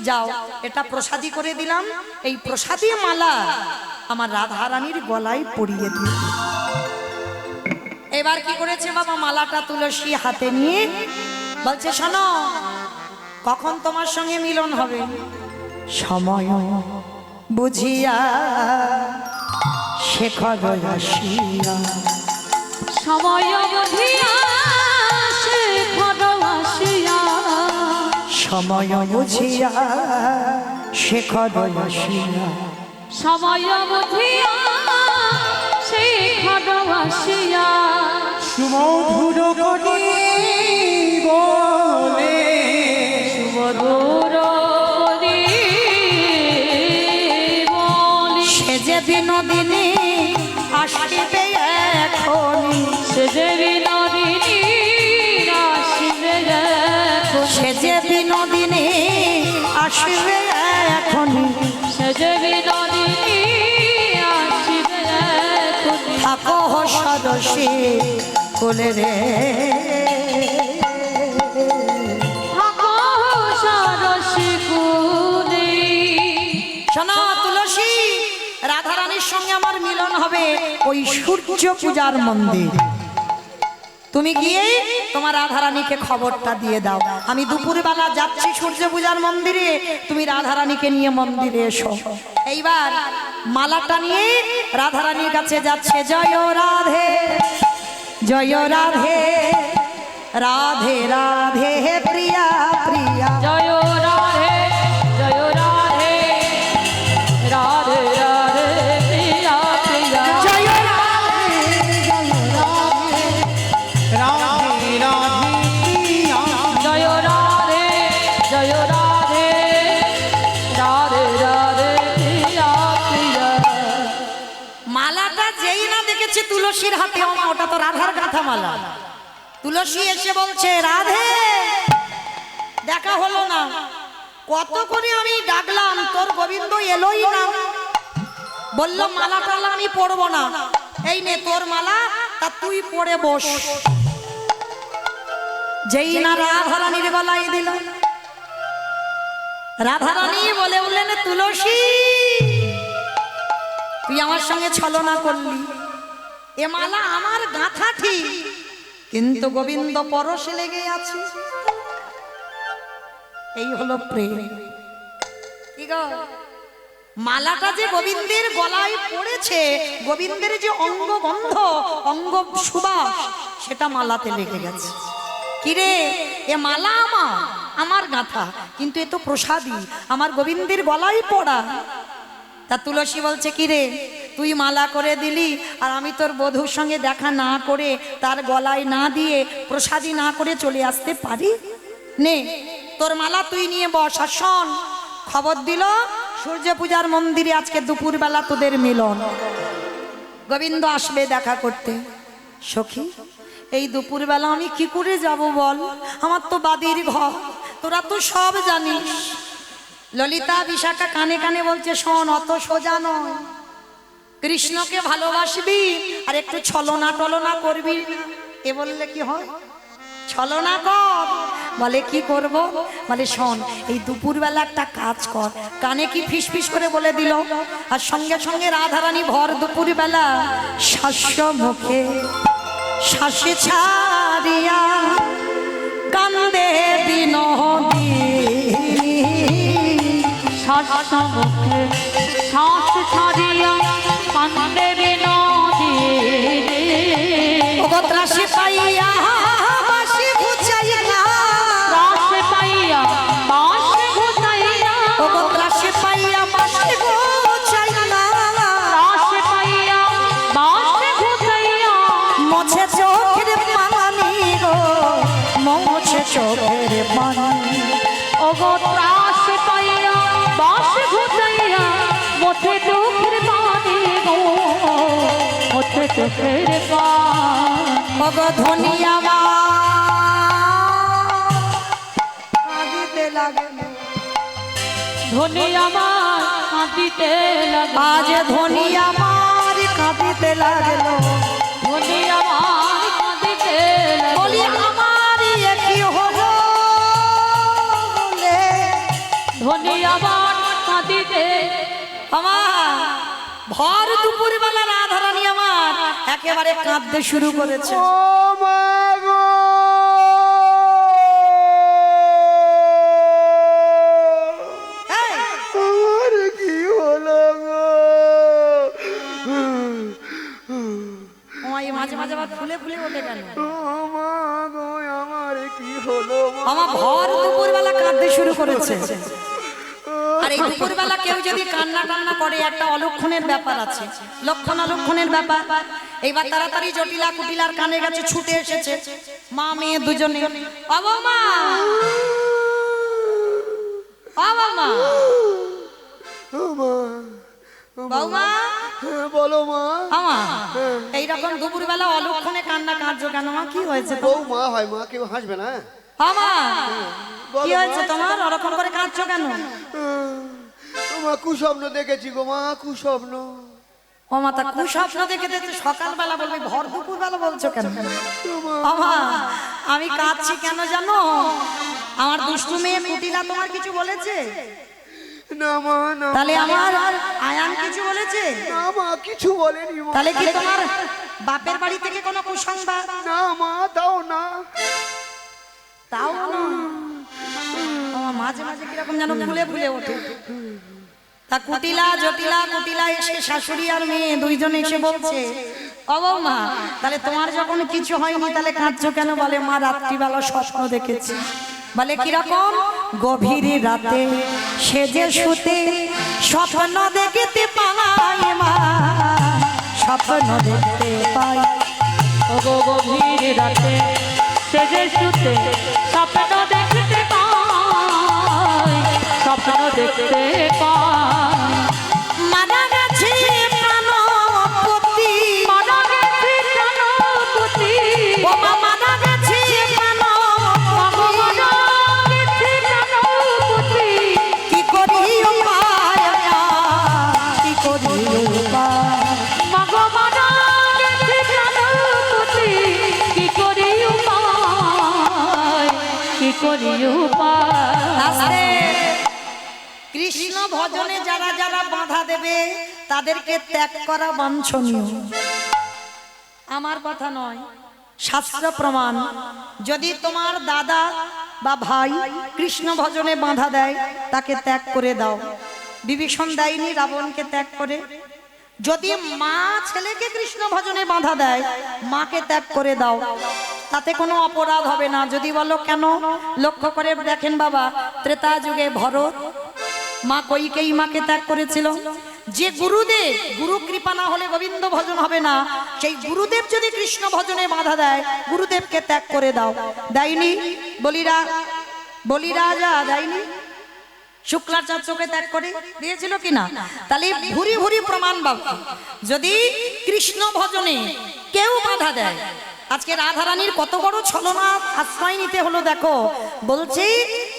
যাও, এটা প্রসাদী করে দিলাম, এই প্রসাদী মালা আমার রাধারানীর গলায় পরিয়ে দিল। এবার কি করেছে বাবা? মালাটা তুলসী হাতে নিয়ে বলছে, শোনো, কখন তোমার সঙ্গে মিলন হবে? সময় বুঝিয়া শেখর আসিয়া, সময় বুঝিয়া শেখর আসিয়া, সময় বুঝিয়া শেখর আসিয়া, সময় বুঝিয়া শেখর আসিয়া, সুমধুর করি বলে সুমধুর করি বলি, সে যে বিনোদিনী আসিবে এখনি, সে যে বিনোদিনী আসিবে এখন, সে যে বিনোদিনী আসিবে এখনি, সে যে বিনোদিনী আসিবে এখন, থাকো সদস্যে কোলে রে, থাকো সরসী কুলে। শোনো তুলসী, রাধারানীর সঙ্গে আমার মিলন হবে ওই সূর্য পূজার মন্দির, তুমি গিয়ে তোমার রাধারানীকে খবরটা দিয়ে দাও, আমি দুপুরবেলা যাচ্ছি সূর্য পূজার মন্দিরে, তুমি রাধারানীকে নিয়ে মন্দিরে এসো। এইবার মালাটা নিয়ে রাধারানীর কাছে যাচ্ছে, জয় রাধে জয় রাধে, রাধে রাধে হে প্রিয়া প্রিয়া, জয় রাধে জয় রাধে, রাধে রাধে প্রিয়া প্রিয়া, জয় রাধে জয় রাধে, রাধে রাধে প্রিয়া, জয় রাধে জয় রাধে, রাধে রাধে প্রিয়া প্রিয়া। মালাটা যেই না দেখেছে তুলসীর হাতে, ওটা তো রাধার গাঁথা মালা। তুলসী এসে বলছে, রাধে, দেখা হলো না, কত করে আমি ডাকলাম, তোর গোবিন্দ এলোই না, বলল মালা টালা আমি পরবো না, এই নে তোর মালা, তা তুই পরে বস। যেই না রাধারানীর গলায় দিল, রাধারানী বলে উঠলেন, তুলসী, তুই আমার সঙ্গে ছলনা করলি, এ মালা আমার গাঁথা ঠিক, কিন্তু গোবিন্দ পরশে লেগে আছে। এই হলো প্রেম। কি গো, মালাটা যে গোবিন্দের গলায় পড়েছে, গোবিন্দের যে অঙ্গ গন্ধ, অঙ্গ সুবাস, সেটা মালাতে লেগে গেছে। কিরে এ মালা আমার গাঁথা, কিন্তু এ তো প্রসাদী, আমার গোবিন্দের গলায় পড়া। তা তুলসী বলছে, কিরে তুই মালা করে দিলি, আর আমি তোর বধূর সঙ্গে দেখা না করে, তার গলায় না দিয়ে, প্রসাদী না করে চলে আসতে পারি? নে তোর মালা তুই নিয়ে বস। আর শোন, খবর দিল সূর্য পূজার মন্দিরে আজকে দুপুরবেলা তোদের মিলন, গোবিন্দ আসবে দেখা করতে। সখী, এই দুপুরবেলা আমি কি করে যাব বল? আমার তো বাদির ঘর, তোরা তো সব জানিস। ললিতা বিশাখা কানে কানে বলছে, শোন, অত সোজা নয়। কৃষ্ণকে ভালোবাসবি আর একটু ছলনা টলনা করবি, এ বললে কি হয়? ছলনা কর। বলে কি করব? বলে শোন, এই দুপুরবেলা একটা কাজ কর। কানে কি ফিস ফিস করে বলে দিল, আর সঙ্গে সঙ্গে রাধারানী ভর দুপুরবেলা শাস্য মুখে শ্বাসে ছাড়িয়া কান্দে বিনোদিনী। শ্বাস মুখে শ্বাস ছাড়িয়া কান্দে বিনোদিনী। ওগো ত্রাসে পাইয়া বাঁশি ঘুচাইয়া, ত্রাসে পাইয়া বাঁশি ঘুচাইয়া, ওগো ত্রাসে পাইয়া বাঁশি ঘুচাইয়া, ত্রাসে পাইয়া বাঁশি ঘুচাইয়া, মোছে চোখের পানি গো, মোছে চোখের পানি। ওগো ত্রাসে পাইয়া বাঁশি ঘুচাইয়া, মোছে চোখের পানি গো, মোছে চোখের পানি। ওগো ধনিয়া মা কাঁদিতে লাগল, ধনী আমার কাঁদিতে লাগলো, আজ ধনিয়া মার কাঁদিতে লাগলো। ধনী আমার কাঁদিতে বলি লাগলো, আমার এ কি হলো বলে, ধনী আমার কাঁদিতে। আমার ভর দুপুরবেলা রাধারানী আমার একেবারে কাঁদতে শুরু করেছে। ও মা গো, এই, আমার কি হলো গো? ও এই মাঝে মাঝে আবার ফুলে ফুলে ওঠে কেন? ও মা গো, আমার কি হলো মা? আমার ভর দুপুরবেলা কাঁদতে শুরু করেছে। আর এই দুপুরবেলা কেউ যদি কান্না টান্না করে, একটা অলক্ষণের ব্যাপার আছে, লক্ষণ অলক্ষণের ব্যাপার। এইবার তাড়াতাড়ি জটিলা কুটিলার কানের কাছে ছুটে এসেছে, মা মেয়ে দুজনে। বাবা মা, বাবা মা, ও মা, বৌমা, হ্যাঁ, বলো মা। আমা এইরকম দুপুরবেলা অলক্ষণে কান্না কাঁদছো কেন মা? কি হয়েছে বউ তোমার? মা হয় মা, কেউ হাসবে না। আমা বলো কি হয়েছে তোমার? ওরকম করে কাঁদছো কেন? মা, কুস্বপ্ন দেখেছি গো মা, কুস্বপ্ন। ও মা, তা কুস্বপ্ন দেখে দেখে সকালবেলা বলবে, ভর দুপুরবেলা বলছো কেন? আমা আমি কাঁদছি কেন জানো? আমার দুষ্টু মেয়ে কুটিলা তোমার কিছু বলেছে? না মা, না তাহলে আমার আয়ান কিছু বলেছে? না মা, কিছু বলেনি মা। তাহলে কি তোমার বাপের বাড়ি থেকে কোনো কুসংবাদ? না মা, দাও না। তাও না। আমার মাঝে মাঝে কিরকম যেন ফুলে ফুলে ওঠে। তা কুটিলা জটিলা কুটিলা এসে শাশুড়ি আর মেয়ে দুইজন এসে বলছে, ও বৌমা, তাহলে তোমার যখন কিছু হয়নি তাহলে কাঁদছো কেন? বলে মা, রাত্রিবেলা স্বপ্ন দেখেছি। বলে কিরকম? গভীর রাতে সেজে শুতে স্বপ্ন দেখতে পাই মা, স্বপ্ন দেখতে পাই। ওগো গভীর রাতে সেজে শুতে স্বপ্ন দেখতে পাই, স্বপ্ন দেখতে পাই। মারা গেছে প্রাণপতি, মারা গেছে প্রাণপতি, ও মা মারা গেছে মাগো মারা গেছে প্রাণপতি। কি করি উপায়, কি করি উপায়? মাগো মারা গেছে প্রাণপতি, কি করি উপায়, কি করি উপায়। আস্তে। কৃষ্ণ ভজনে যারা যারা বাধা দেবে তাদেরকে ত্যাগ করা বাঞ্ছনীয়। আমার কথা নয়, শাস্ত্র প্রমাণ। যদি তোমার দাদা বা ভাই কৃষ্ণ ভজনে বাধা দেয়, তাকে ত্যাগ করে দাও। বিভীষণ দেয়নি রাবণকে ত্যাগ করে? যদি মা ছেলেকে কৃষ্ণ ভজনে বাধা দেয়, মাকে ত্যাগ করে দাও। তাতে কোনো অপরাধ হবে না। যদি বলো কেন, লক্ষ্য করে দেখেন বাবা, ত্রেতা যুগে ভরত মা কইকেয়ী মাকে ত্যাগ করেছিল। যে গুরুদেব, গুরু কৃপা না হলে গোবিন্দ ভজন হবে না, সেই গুরুদেব যদি কৃষ্ণ ভজনে বাধা দেয়, গুরুদেবকে ত্যাগ করে দাও। দেয়নি? বলিরাজা দেয়নি? শুক্রাচার্যকে ত্যাগ করে দিয়েছিল কিনা? তাহলে ভুরি ভুরি প্রমাণ বাবা, যদি কৃষ্ণ ভজনে কেউ বাধা দেয়। আজকে রাধারানীর কত বড় ছলনা আশ্রয় নিতে হলো দেখো। বলছে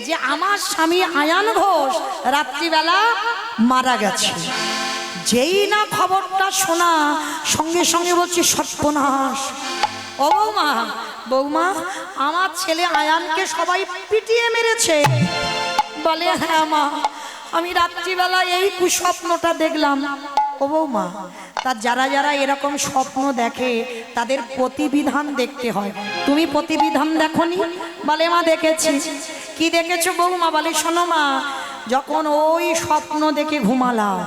যে আমার স্বামী আয়ান ঘোষ রাত্রিবেলা মারা গেছে। যেই না খবরটা শোনা, সঙ্গে সঙ্গে বলছি সর্বনাশ। ও বৌমা, বৌমা, আমার ছেলে আয়ানকে সবাই পিটিয়ে মেরেছে। বলে হ্যাঁ মা, আমি রাত্রিবেলা এই কুস্বপ্নটা দেখলাম। ও বৌমা, তা যারা যারা এরকম স্বপ্ন দেখে তাদের প্রতিবিধান দেখতে হয়। তুমি প্রতিবিধান দেখোনি? বলে মা দেখেছি। কি দেখেছো বৌমা? বলে শোনো মা, যখন ওই স্বপ্ন দেখে ঘুমালাম,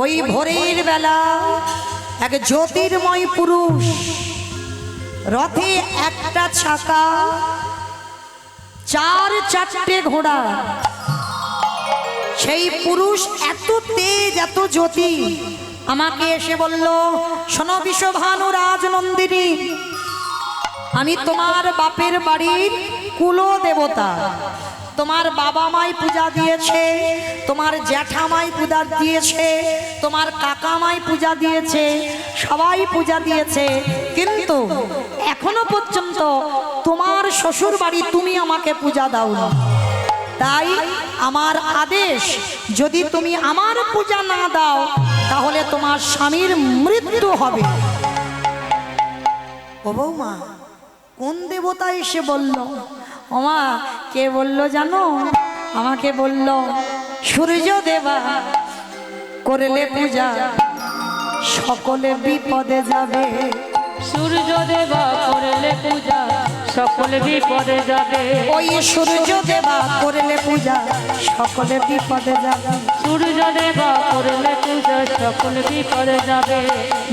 ওই ভোরের বেলা এক জ্যোতির্ময় পুরুষ, রথে একটা চাকা, চারটে ঘোড়া, সেই পুরুষ এত তেজ, এত জ্যোতি, আমাকে এসে বলল, শোনো বিশ্বভানু রাজনন্দিনী, আমি তোমার বাপের বাড়ির কুল দেবতা। তোমার বাবা মাই পূজা দিয়েছে, তোমার জ্যাঠামাই পূজা দিয়েছে, তোমার কাকা মাই পূজা দিয়েছে, সবাই পূজা দিয়েছে, কিন্তু এখনো পর্যন্ত তোমার শ্বশুর বাড়ি তুমি আমাকে পূজা দাও না। তাই আমার আদেশ, যদি তুমি আমার পূজা না দাও তাহলে তোমার স্বামীর মৃত্যু হবে। ও বৌমা, কোন দেবতা এসে বলল? ওমা, কে বলল জানো? আমাকে বলল, সূর্য দেবা করলে পূজা সকলে বিপদে যাবে। সূর্য দেবা করলে পূজা সকলে বিপদে যাবে। ওই সূর্য দেবা করলে পূজা সকলে বিপদে যাবে। সূর্য দেবা করলে পূজা সকলে বিপদে যাবে।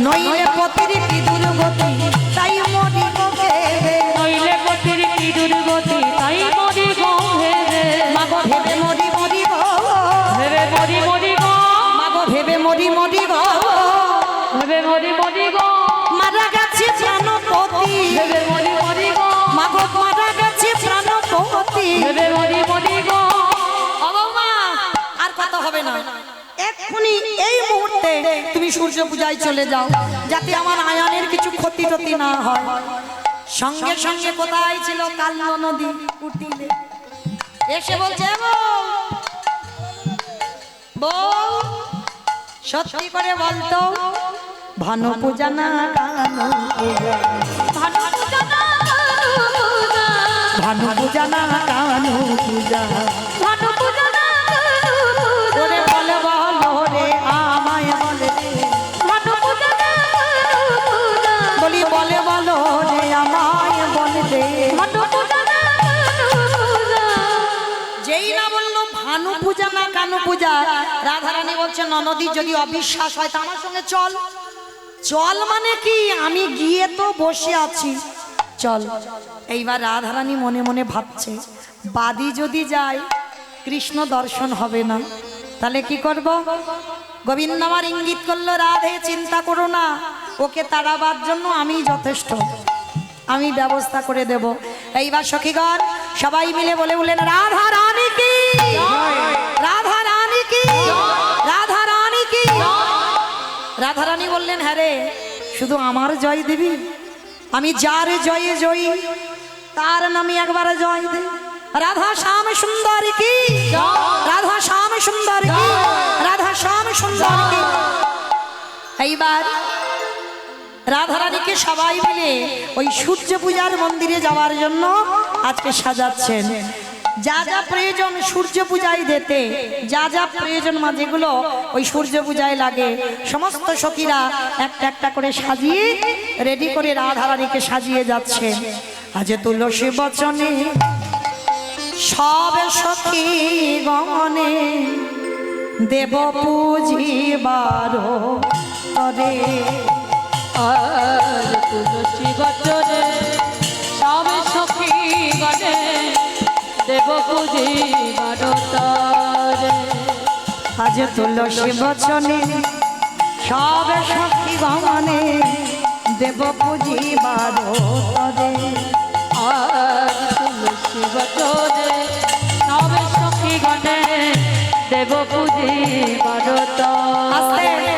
নইলে পতির কি দুর্গতি, তাই মরি গো ভেবে। নইলে পতির কি দুর্গতি, তাই মরি গো ভেবে। মাগো ভেবে মরি মরি গো, ভেবে মরি মরি গো, মাগো ভেবে মরি মরি গো, ভেবে মরি মরি গো, মারা গেছে প্রাণপতি। ভেবে মরি মরি গো, মাগো মারা গেছে প্রাণপতি। ভেবে মরি মরি গো। ও বৌমা, আর কথা হবে না, এক্ষুনি এই মুহূর্তে তুমি সূর্য পূজায় চলে যাও, যাতে আমার আয়ানের কিছু ক্ষতি টতি না হয়। সঙ্গে সঙ্গে কোথায় ছিল? কাল্য নদী কুটিলে এসে বলছে, বউ সত্যি করে বলতো, ভানু পূজা না কানু পূজা, ভানু পূজা না পূজা, ভানু পূজা না কানু পূজা, ভানু পূজা না পূজা। ওরে বলে বলো রে আমায় বলে, ভানু পূজা না পূজা, বলি বলে বলো রে আমায় বলে দে। ভানু পূজা না পূজা। যেই না বললো ভানু পূজা না কানু পূজা, রাধারানী বলছে, ননদী যদি অবিশ্বাস হয় তা আমার সঙ্গে চল। চল মানে কি? আমি গিয়ে তো বসে আছি, চল। এইবার রাধারানী মনে মনে ভাবছে, বাদী যদি যায় কৃষ্ণ দর্শন হবে না, তাহলে কি করব? গোবিন্দ আমার ইঙ্গিত করলো, রাধে চিন্তা করো না, ওকে তাড়াবার জন্য আমি যথেষ্ট, আমি ব্যবস্থা করে দেব। এইবার সখীগণ সবাই মিলে বলে বললেন, রাধা রানী কি, রাধা রানী কি, রাধা রানী কি। রাধা রানী বললেন, হ্যাঁ রে, শুধু আমার জয় দিবি? আমি যার জয়ে জয়ী তার নামে একবার জয় দে। রাধা শ্যাম সুন্দর কি, রাধা শ্যাম সুন্দর কি, রাধা শ্যাম সুন্দর কি। এইবার রাধারানীকে সবাই মিলে ওই সূর্য পূজার মন্দিরে যাওয়ার জন্য আজকে সাজাচ্ছেন। যা যা প্রয়োজন সূর্য পূজায় দিতে, যা যা প্রয়োজন মা যেগুলো ওই সূর্য পূজায় লাগে, সমস্ত সখীরা একটা একটা করে সাজিয়ে রেডি করে রাধারানীকে সাজিয়ে যাচ্ছে। আজ তুলসী বচনে সব সখী গমনে দেব পুজিবার তরে। আর তুলসী বচনে সব সখী গণে দেব পুজি বারতারে। আজ তুলসী বচনে সব সখী গমনে দেব পুজিবার তরে। আজ তুলসী বচনে সব সখী গণে দেব পুজি বারতারে। আস্তে